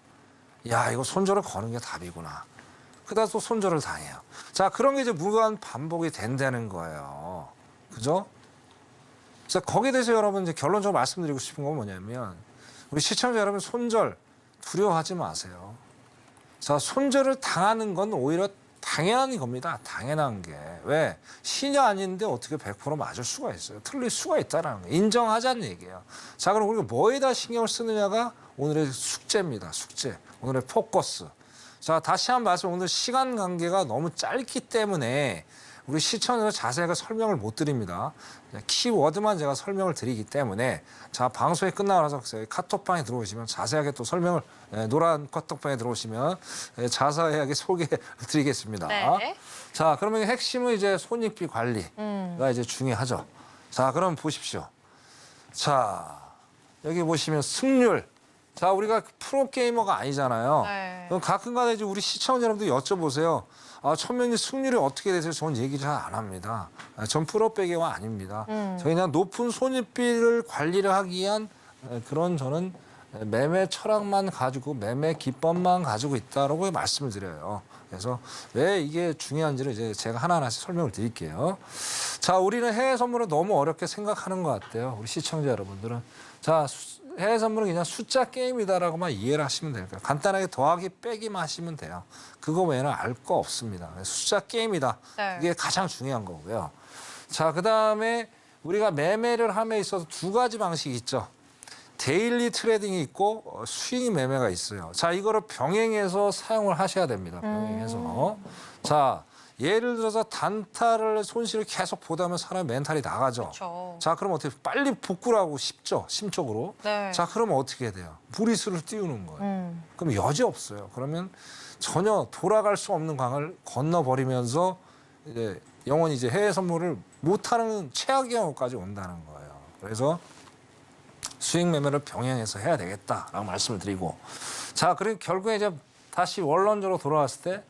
야, 이거 손절을 거는 게 답이구나. 그다음 또 손절을 당해요. 자, 그런 게 이제 무한 반복이 된다는 거예요. 그죠? 자, 거기에 대해서 여러분 이제 결론적으로 말씀드리고 싶은 건 뭐냐면 우리 시청자 여러분, 손절 두려워하지 마세요. 자, 손절을 당하는 건 오히려 당연한 겁니다. 당연한 게. 왜? 신이 아닌데 어떻게 100% 맞을 수가 있어요. 틀릴 수가 있다는 거. 인정하자는 얘기예요. 자, 그럼 우리가 뭐에다 신경을 쓰느냐가 오늘의 숙제입니다. 숙제. 오늘의 포커스. 자, 다시 한 번 말씀, 오늘 시간 관계가 너무 짧기 때문에 우리 시청자들 자세하게 설명을 못 드립니다. 키워드만 제가 설명을 드리기 때문에 자, 방송이 끝나고 나서 카톡방에 들어오시면 자세하게 또 설명을 노란 카톡방에 들어오시면 자세하게 소개해 드리겠습니다. 네. 자, 그러면 핵심은 이제 손익비 관리가 이제 중요하죠. 자, 그럼 보십시오. 자, 여기 보시면 승률. 자, 우리가 프로게이머가 아니잖아요. 네. 그럼 가끔가다 이제 우리 시청자 여러분들 여쭤보세요. 아, 천명님 승률이 어떻게 되세요? 저는 얘기 잘 안 합니다. 전 프로배기가 아닙니다. 저희 그냥 높은 손익비를 관리를 하기 위한 그런 저는 매매 철학만 가지고 매매 기법만 가지고 있다라고 말씀을 드려요. 그래서 왜 이게 중요한지를 이제 제가 하나하나씩 설명을 드릴게요. 자, 우리는 해외 선물을 너무 어렵게 생각하는 것 같아요. 우리 시청자 여러분들은. 자, 해외 선물은 그냥 숫자 게임이다라고만 이해를 하시면 돼요. 간단하게 더하기 빼기만 하시면 돼요. 그거 외에는 알 거 없습니다. 숫자 게임이다. 네. 이게 가장 중요한 거고요. 자, 그다음에 우리가 매매를 함에 있어서 두 가지 방식이 있죠. 데일리 트레이딩이 있고 수익 매매가 있어요. 자, 이거를 병행해서 사용을 하셔야 됩니다. 병행해서. 자, 예를 들어서 단타를 손실을 계속 보다 보면 사람의 멘탈이 나가죠. 그렇죠. 자, 그럼 어떻게 빨리 복구를 하고 싶죠, 심적으로. 네. 자, 그러면 어떻게 돼요? 무리수를 띄우는 거예요. 그럼 여지 없어요. 그러면 전혀 돌아갈 수 없는 강을 건너버리면서 이제 영원히 이제 해외 선물을 못하는 최악의 경우까지 온다는 거예요. 그래서 수익 매매를 병행해서 해야 되겠다라고 말씀을 드리고, 자, 그리고 결국에 이제 다시 원론적으로 돌아왔을 때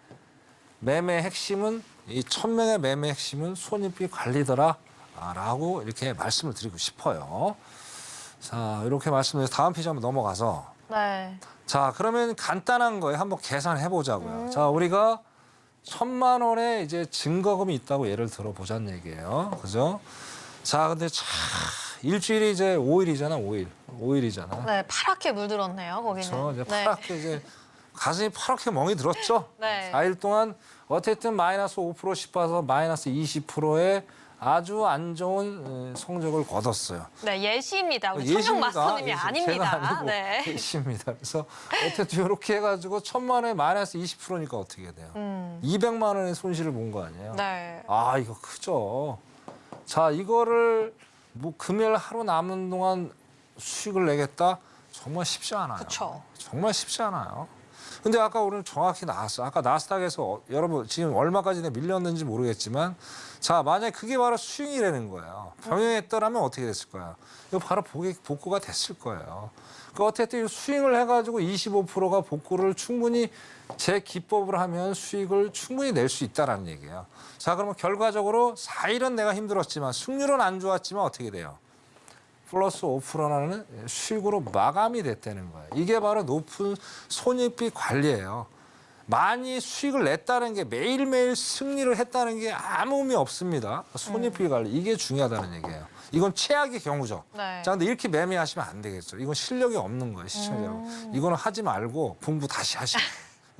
매매 핵심은 이 1000명의 매매 핵심은 손익비 관리더라라고 이렇게 말씀을 드리고 싶어요. 자, 이렇게 말씀드려서 다음 페이지 한번 넘어가서 네. 자, 그러면 간단한 거에 한번 계산해 보자고요. 자, 우리가 1000만 원의 이제 증거금이 있다고 예를 들어 보자는 얘기예요. 그죠? 자, 근데 참 일주일이 이제 5일이잖아, 5일이잖아. 네, 파랗게 물들었네요, 거기는. 그렇죠. 이제 네. 파랗게 이제 가슴이 파랗게 멍이 들었죠. 네. 4일 동안 어쨌든 마이너스 5%씩 봐서 마이너스 20%의 아주 안 좋은 성적을 거뒀어요. 네, 예시입니다. 우리 천명 마스터님이 제가 아닙니다. 아니고 네. 예시입니다. 그래서 어쨌든 이렇게 해가지고 1000만 원에 마이너스 20%니까 어떻게 돼요? 200만 원의 손실을 본 거 아니에요? 네. 아, 이거 크죠. 자, 이거를 뭐 금요일 하루 남은 동안 수익을 내겠다? 정말 쉽지 않아요. 그쵸. 정말 쉽지 않아요. 근데 아까 오늘 정확히 나왔어. 아까 나스닥에서 여러분 지금 얼마까지 밀렸는지 모르겠지만, 자, 만약에 그게 바로 수익이라는 거예요. 병행했더라면 어떻게 됐을 거야? 이거 바로 복구가 됐을 거예요. 그 어쨌든 스윙을 해가지고 25%가 복구를 충분히 제 기법을 하면 수익을 충분히 낼 수 있다라는 얘기예요. 자, 그러면 결과적으로 4일은 내가 힘들었지만 승률은 안 좋았지만 어떻게 돼요? 플러스 5%라는 수익으로 마감이 됐다는 거예요. 이게 바로 높은 손익비 관리예요. 많이 수익을 냈다는 게 매일매일 승리를 했다는 게 아무 의미 없습니다. 손익비 관리 이게 중요하다는 얘기예요. 이건 최악의 경우죠. 네. 자, 근데 이렇게 매매하시면 안 되겠죠. 이건 실력이 없는 거예요, 시청자 여러분. 이거는 하지 말고 공부 다시 하시고.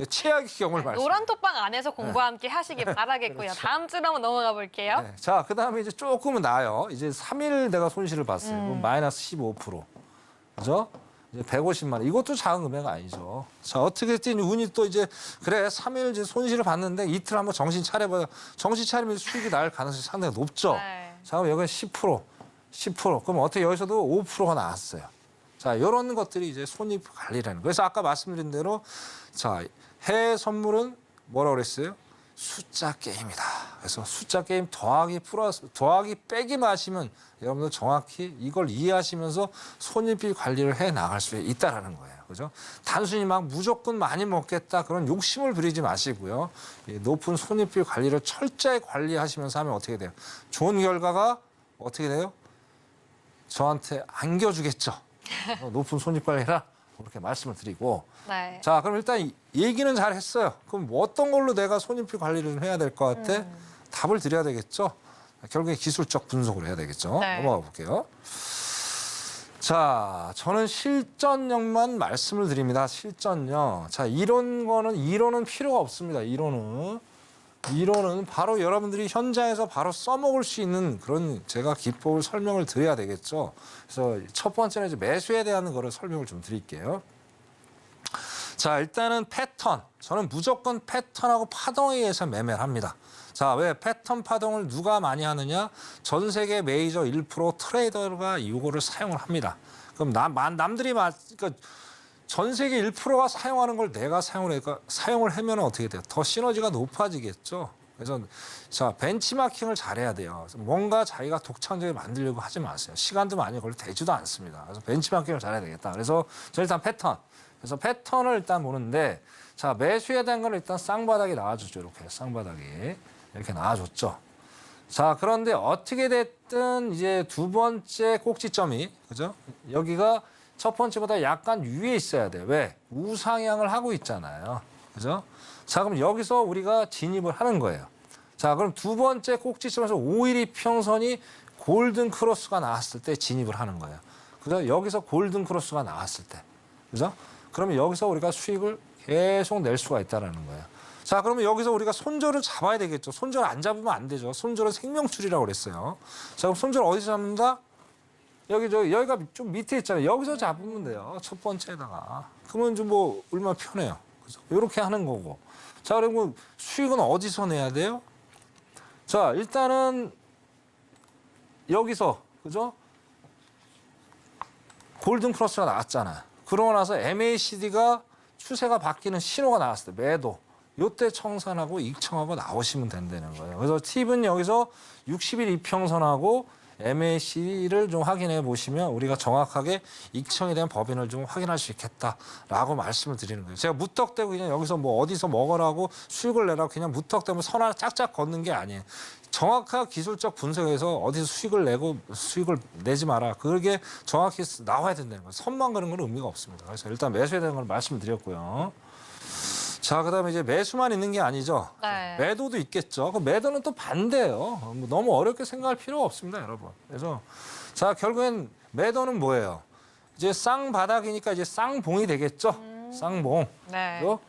최악의 경우를 말씀드려요. 노란 톡방 안에서 공부와 함께 하시길 바라겠고요. 그렇죠. 다음 주로 한번 넘어가 볼게요. 네. 자, 그다음에 이제 조금은 나아요. 이제 3일 내가 손실을 봤어요. 그럼 마이너스 15%. 그죠? 이제 150만 원. 이것도 작은 금액 아니죠. 자, 어떻게 됐든 운이 또 이제 그래 3일 이제 손실을 봤는데 이틀 한번 정신 차려봐요. 정신 차리면 수익이 날 가능성이 상당히 높죠. 네. 자, 그럼 여기는 10%. 그럼 어떻게 여기서도 5%가 나왔어요. 자, 이런 것들이 이제 손익 관리라는 거예요. 그래서 아까 말씀드린 대로 자, 해외 선물은 뭐라고 그랬어요? 숫자 게임이다. 그래서 숫자 게임 더하기 플러스 더하기 빼기만 하시면 여러분들 정확히 이걸 이해하시면서 손익비 관리를 해 나갈 수 있다라는 거예요. 그죠? 단순히 막 무조건 많이 먹겠다 그런 욕심을 부리지 마시고요. 이 높은 손익비 관리를 철저히 관리하시면서 하면 어떻게 돼요? 좋은 결과가 어떻게 돼요? 저한테 안겨주겠죠. 높은 손익 관리라 그렇게 말씀을 드리고 네. 자, 그럼 일단 얘기는 잘 했어요. 그럼 뭐 어떤 걸로 내가 손익비 관리를 해야 될 것 같아? 답을 드려야 되겠죠. 결국에 기술적 분석을 해야 되겠죠. 네. 넘어가 볼게요. 자, 저는 실전형만 말씀을 드립니다. 실전형. 자, 이론은 필요가 없습니다. 이론은 바로 여러분들이 현장에서 바로 써먹을 수 있는 그런 제가 기법을 설명을 드려야 되겠죠. 그래서 첫 번째는 이제 매수에 대한 거를 설명을 좀 드릴게요. 자, 일단은 패턴. 저는 무조건 패턴하고 파동에 의해서 매매를 합니다. 자, 왜 패턴 파동을 누가 많이 하느냐? 전 세계 메이저 1% 트레이더가 이거를 사용을 합니다. 그럼 남들이 그러니까 전 세계 1%가 사용하는 걸 내가 사용을 하면 어떻게 돼요? 더 시너지가 높아지겠죠. 그래서 자, 벤치마킹을 잘해야 돼요. 뭔가 자기가 독창적으로 만들려고 하지 마세요. 시간도 많이 걸려 되지도 않습니다. 그래서 벤치마킹을 잘해야 되겠다. 그래서 저 일단 패턴. 그래서 패턴을 일단 보는데 자, 매수에 대한 건 일단 쌍바닥이 나와줬죠. 이렇게 쌍바닥이 이렇게 나와줬죠. 자, 그런데 어떻게 됐든 이제 두 번째 꼭지점이 그죠? 여기가 첫 번째보다 약간 위에 있어야 돼요. 왜? 우상향을 하고 있잖아요. 그죠? 자, 그럼 여기서 우리가 진입을 하는 거예요. 자, 그럼 두 번째 꼭지점에서 5일 이평선이 골든 크로스가 나왔을 때 진입을 하는 거예요. 그죠? 여기서 골든 크로스가 나왔을 때. 그죠? 그러면 여기서 우리가 수익을 계속 낼 수가 있다는 거예요. 자, 그러면 여기서 우리가 손절을 잡아야 되겠죠. 손절 안 잡으면 안 되죠. 손절은 생명줄이라고 그랬어요. 자, 그럼 손절 어디서 잡는다? 여기가 좀 밑에 있잖아요. 여기서 잡으면 돼요. 첫 번째에다가. 그러면 좀 뭐 얼마나 편해요. 그죠? 이렇게 하는 거고. 자, 그리고 수익은 어디서 내야 돼요? 자, 일단은 여기서 그죠? 골든 크로스가 나왔잖아요. 그러고 나서 MACD가 추세가 바뀌는 신호가 나왔을 때 매도. 요때 청산하고 익청하고 나오시면 된다는 거예요. 그래서 팁은 여기서 60일 이평선하고 MAC를 좀 확인해 보시면 우리가 정확하게 익청에 대한 법인을 좀 확인할 수 있겠다라고 말씀을 드리는 거예요. 제가 무턱대고 그냥 여기서 뭐 어디서 먹으라고 수익을 내라고 그냥 무턱대고 선 하나 짝짝 걷는 게 아니에요. 정확한 기술적 분석에서 어디서 수익을 내지 마라. 그게 정확히 나와야 된다는 거예요. 선만 그런 건 의미가 없습니다. 그래서 일단 매수에 대한 걸 말씀을 드렸고요. 자, 그다음에 이제 매수만 있는 게 아니죠. 네. 매도도 있겠죠. 그 매도는 또 반대예요. 뭐 너무 어렵게 생각할 필요가 없습니다, 여러분. 그래서 자, 결국엔 매도는 뭐예요? 이제 쌍바닥이니까 이제 쌍봉이 되겠죠. 쌍봉. 네. 그리고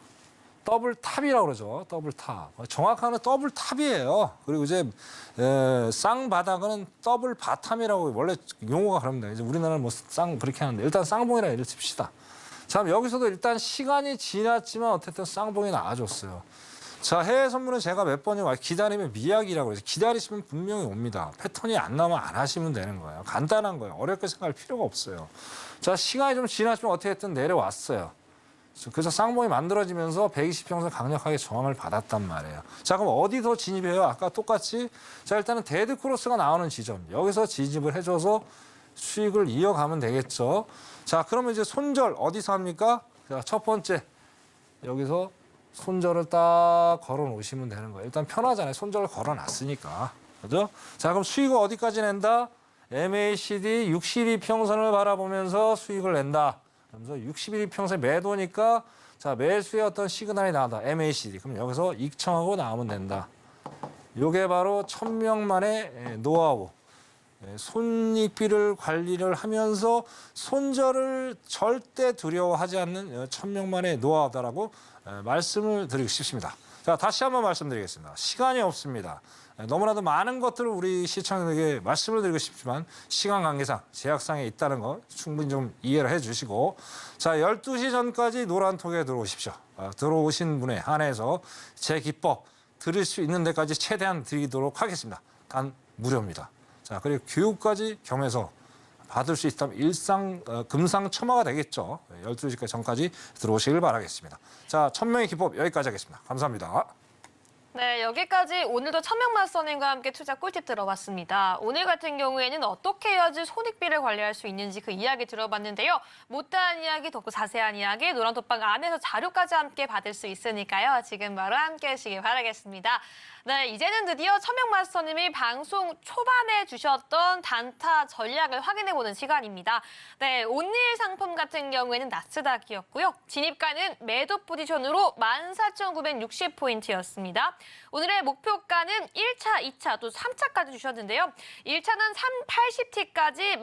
더블 탑이라고 그러죠. 더블 탑. 정확한 더블 탑이에요. 그리고 이제 쌍바닥은 더블 바탐이라고 원래 용어가 그럽니다. 이제 우리나라는 뭐 그렇게 하는데 일단 쌍봉이라 이를 칩시다. 자, 여기서도 일단 시간이 지났지만 어쨌든 쌍봉이 나와줬어요. 자, 해외 선물은 제가 몇 번이 기다리면 미약이라고 해서 기다리시면 분명히 옵니다. 패턴이 안 나오면 안 하시면 되는 거예요. 간단한 거예요. 어렵게 생각할 필요가 없어요. 자, 시간이 좀 지났지만 어떻게 됐든 내려왔어요. 그래서 쌍봉이 만들어지면서 120평선 강력하게 저항을 받았단 말이에요. 자, 그럼 어디서 진입해요? 아까 똑같이 자, 일단은 데드 크로스가 나오는 지점 여기서 진입을 해줘서 수익을 이어가면 되겠죠. 자, 그러면 이제 손절 어디서 합니까? 자, 첫 번째 여기서 손절을 딱 걸어 놓으시면 되는 거예요. 일단 편하잖아요. 손절을 걸어 놨으니까. 그죠? 자, 그럼 수익을 어디까지 낸다? MACD 62평선을 바라보면서 수익을 낸다. 그러면서 61평선 매도니까 자, 매수의 어떤 시그널이 나온다. MACD. 그럼 여기서 익청하고 나오면 된다. 요게 바로 1000명만의 노하우. 손익비를 관리를 하면서 손절을 절대 두려워하지 않는 1000명만의 노하우다라고 말씀을 드리고 싶습니다. 자, 다시 한번 말씀드리겠습니다. 시간이 없습니다. 너무나도 많은 것들을 우리 시청자들에게 말씀을 드리고 싶지만 시간 관계상 제약상에 있다는 거 충분히 좀 이해를 해주시고 자 12시 전까지 노란톡에 들어오십시오. 들어오신 분에 한해서 제 기법 드릴 수 있는 데까지 최대한 드리도록 하겠습니다. 단 무료입니다. 자 그리고 교육까지 겸해서 받을 수 있다면 금상첨화가 되겠죠. 12시까지 전까지 들어오시길 바라겠습니다. 자, 1000명의 기법 여기까지 하겠습니다. 감사합니다. 네, 여기까지 오늘도 천명 마스터님과 함께 투자 꿀팁 들어봤습니다. 오늘 같은 경우에는 어떻게 해야지 손익비를 관리할 수 있는지 그 이야기 들어봤는데요. 못다한 이야기, 더 자세한 이야기 노란톡방 안에서 자료까지 함께 받을 수 있으니까요. 지금 바로 함께 하시길 바라겠습니다. 네, 이제는 드디어 천명 마스터님이 방송 초반에 주셨던 단타 전략을 확인해보는 시간입니다. 네, 오늘 상품 같은 경우에는 나스닥이었고요. 진입가는 매도 포지션으로 14,960포인트였습니다. 오늘의 목표가는 1차, 2차, 또 3차까지 주셨는데요. 1차는 80T까지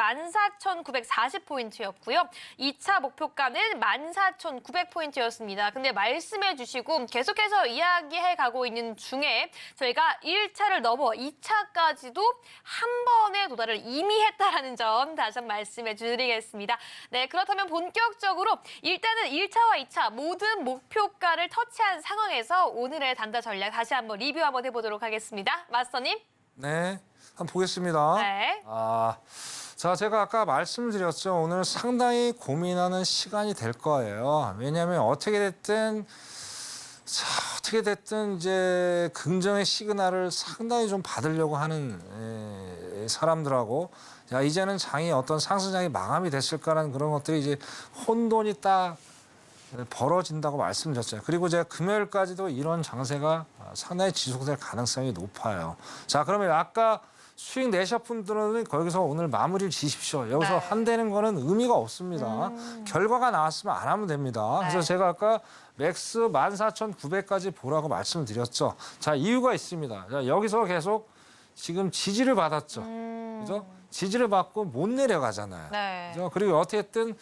14,940포인트였고요. 2차 목표가는 14,900포인트였습니다. 근데 말씀해 주시고 계속해서 이야기해 가고 있는 중에 저희가 1차를 넘어 2차까지도 한 번에 도달을 이미 했다라는 점 다시 한번 말씀해 드리겠습니다. 네, 그렇다면 본격적으로 일단은 1차와 2차 모든 목표가를 터치한 상황에서 오늘의 단타 전략 다시 한번 리뷰 한번 해보도록 하겠습니다. 마스터님. 네, 한번 보겠습니다. 네. 자, 제가 아까 말씀드렸죠. 오늘 상당히 고민하는 시간이 될 거예요. 왜냐하면 어떻게 됐든 이제 긍정의 시그널을 상당히 좀 받으려고 하는 사람들하고 야 이제는 장이 어떤 상승장이 마감이 됐을까라는 그런 것들이 이제 혼돈이 딱 벌어진다고 말씀드렸잖아요. 그리고 제가 금요일까지도 이런 장세가 상당히 지속될 가능성이 높아요. 자, 그러면 아까 수익 내셨 분들은 거기서 오늘 마무리를 지십시오. 여기서 네. 한다는 거는 의미가 없습니다. 결과가 나왔으면 안 하면 됩니다. 네. 그래서 제가 아까 맥스 14,900까지 보라고 말씀을 드렸죠. 자, 이유가 있습니다. 자, 여기서 계속 지금 지지를 받았죠. 그죠? 지지를 받고 못 내려가잖아요. 네. 그죠? 그리고 어떻게든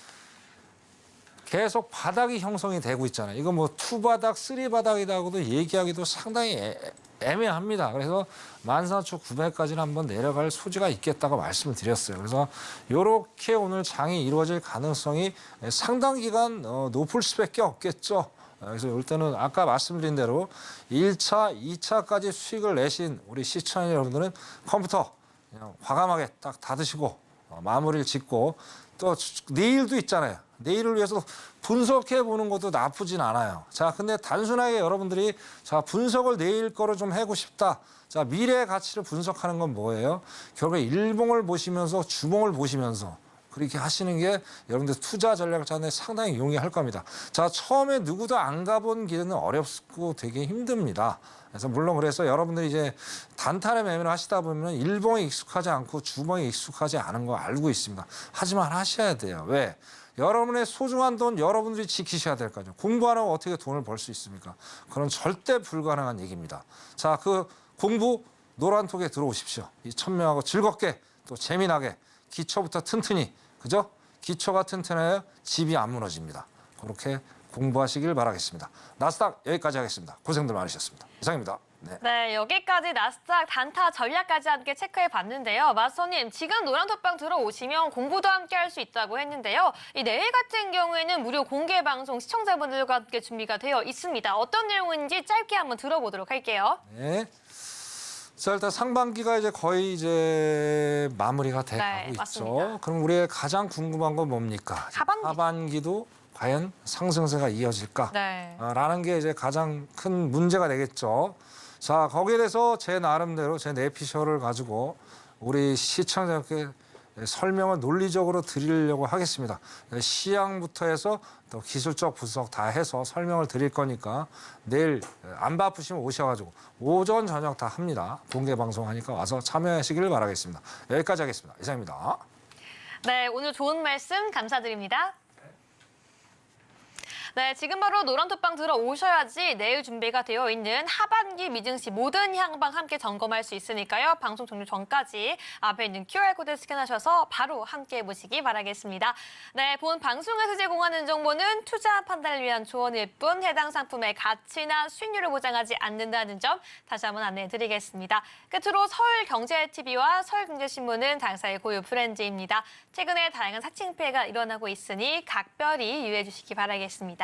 계속 바닥이 형성이 되고 있잖아요. 이거 뭐 2바닥, 3바닥이라고도 얘기하기도 상당히 애매합니다. 그래서 14,900까지는 한번 내려갈 소지가 있겠다고 말씀을 드렸어요. 그래서 이렇게 오늘 장이 이루어질 가능성이 상당 기간 높을 수밖에 없겠죠. 그래서 이럴 때는 아까 말씀드린 대로 1차, 2차까지 수익을 내신 우리 시청자 여러분들은 컴퓨터 그냥 과감하게 딱 닫으시고 마무리를 짓고 또 내일도 있잖아요. 내일을 위해서 분석해 보는 것도 나쁘진 않아요. 자, 근데 단순하게 여러분들이 자, 분석을 내일 거로 좀 하고 싶다. 자, 미래의 가치를 분석하는 건 뭐예요? 결국에 일봉을 보시면서 주봉을 보시면서 그렇게 하시는 게 여러분들 투자 전략을 짜는 데 상당히 용이할 겁니다. 자, 처음에 누구도 안 가본 길은 어렵고 되게 힘듭니다. 그래서 물론 그래서 여러분들이 이제 단타를 매매를 하시다 보면 일봉에 익숙하지 않고 주봉에 익숙하지 않은 거 알고 있습니다. 하지만 하셔야 돼요. 왜? 여러분의 소중한 돈 여러분들이 지키셔야 될 거죠. 공부하라고 어떻게 돈을 벌 수 있습니까? 그건 절대 불가능한 얘기입니다. 자, 그 공부 노란톡에 들어오십시오. 이 1000명하고 즐겁게 또 재미나게 기초부터 튼튼히 그죠? 기초가 튼튼해야 집이 안 무너집니다. 그렇게 공부하시길 바라겠습니다. 나스닥 여기까지 하겠습니다. 고생들 많으셨습니다. 이상입니다. 네. 네, 여기까지 나스닥 단타 전략까지 함께 체크해 봤는데요. 마스터님, 지금 노란톡방 들어오시면 공부도 함께 할 수 있다고 했는데요. 이 내일 같은 경우에는 무료 공개 방송 시청자분들과 함께 준비가 되어 있습니다. 어떤 내용인지 짧게 한번 들어보도록 할게요. 네. 자, 일단 상반기가 이제 거의 이제 마무리가 돼 네, 가고 있죠. 맞습니다. 그럼 우리의 가장 궁금한 건 뭡니까? 하반기도 과연 상승세가 이어질까? 네. 라는 게 이제 가장 큰 문제가 되겠죠. 자, 거기에 대해서 제 나름대로 제 내피셜을 가지고 우리 시청자께 설명을 논리적으로 드리려고 하겠습니다. 시향부터 해서 또 기술적 분석 다 해서 설명을 드릴 거니까 내일 안 바쁘시면 오셔가지고 오전 저녁 다 합니다. 공개 방송하니까 와서 참여하시길 바라겠습니다. 여기까지 하겠습니다. 이상입니다. 네, 오늘 좋은 말씀 감사드립니다. 네, 지금 바로 노란톡방 들어오셔야지 내일 준비가 되어 있는 하반기 미증시 모든 향방 함께 점검할 수 있으니까요. 방송 종료 전까지 앞에 있는 QR코드 스캔하셔서 바로 함께 해보시기 바라겠습니다. 네, 본 방송에서 제공하는 정보는 투자 판단을 위한 조언일 뿐 해당 상품의 가치나 수익률을 보장하지 않는다는 점 다시 한번 안내해드리겠습니다. 끝으로 서울경제TV와 서울경제신문은 당사의 고유 브랜드입니다. 최근에 다양한 사칭 피해가 일어나고 있으니 각별히 유의해 주시기 바라겠습니다.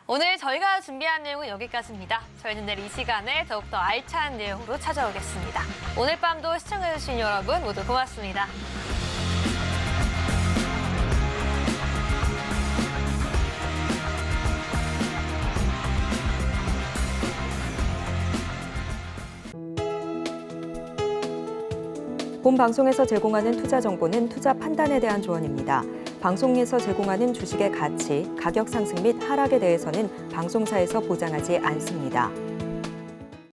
오늘 저희가 준비한 내용은 여기까지입니다. 저희는 내일 이 시간에 더욱더 알찬 내용으로 찾아오겠습니다. 오늘 밤도 시청해주신 여러분 모두 고맙습니다. 본 방송에서 제공하는 투자 정보는 투자 판단에 대한 조언입니다. 방송에서 제공하는 주식의 가치, 가격 상승 및 하락에 대해서는 방송사에서 보장하지 않습니다.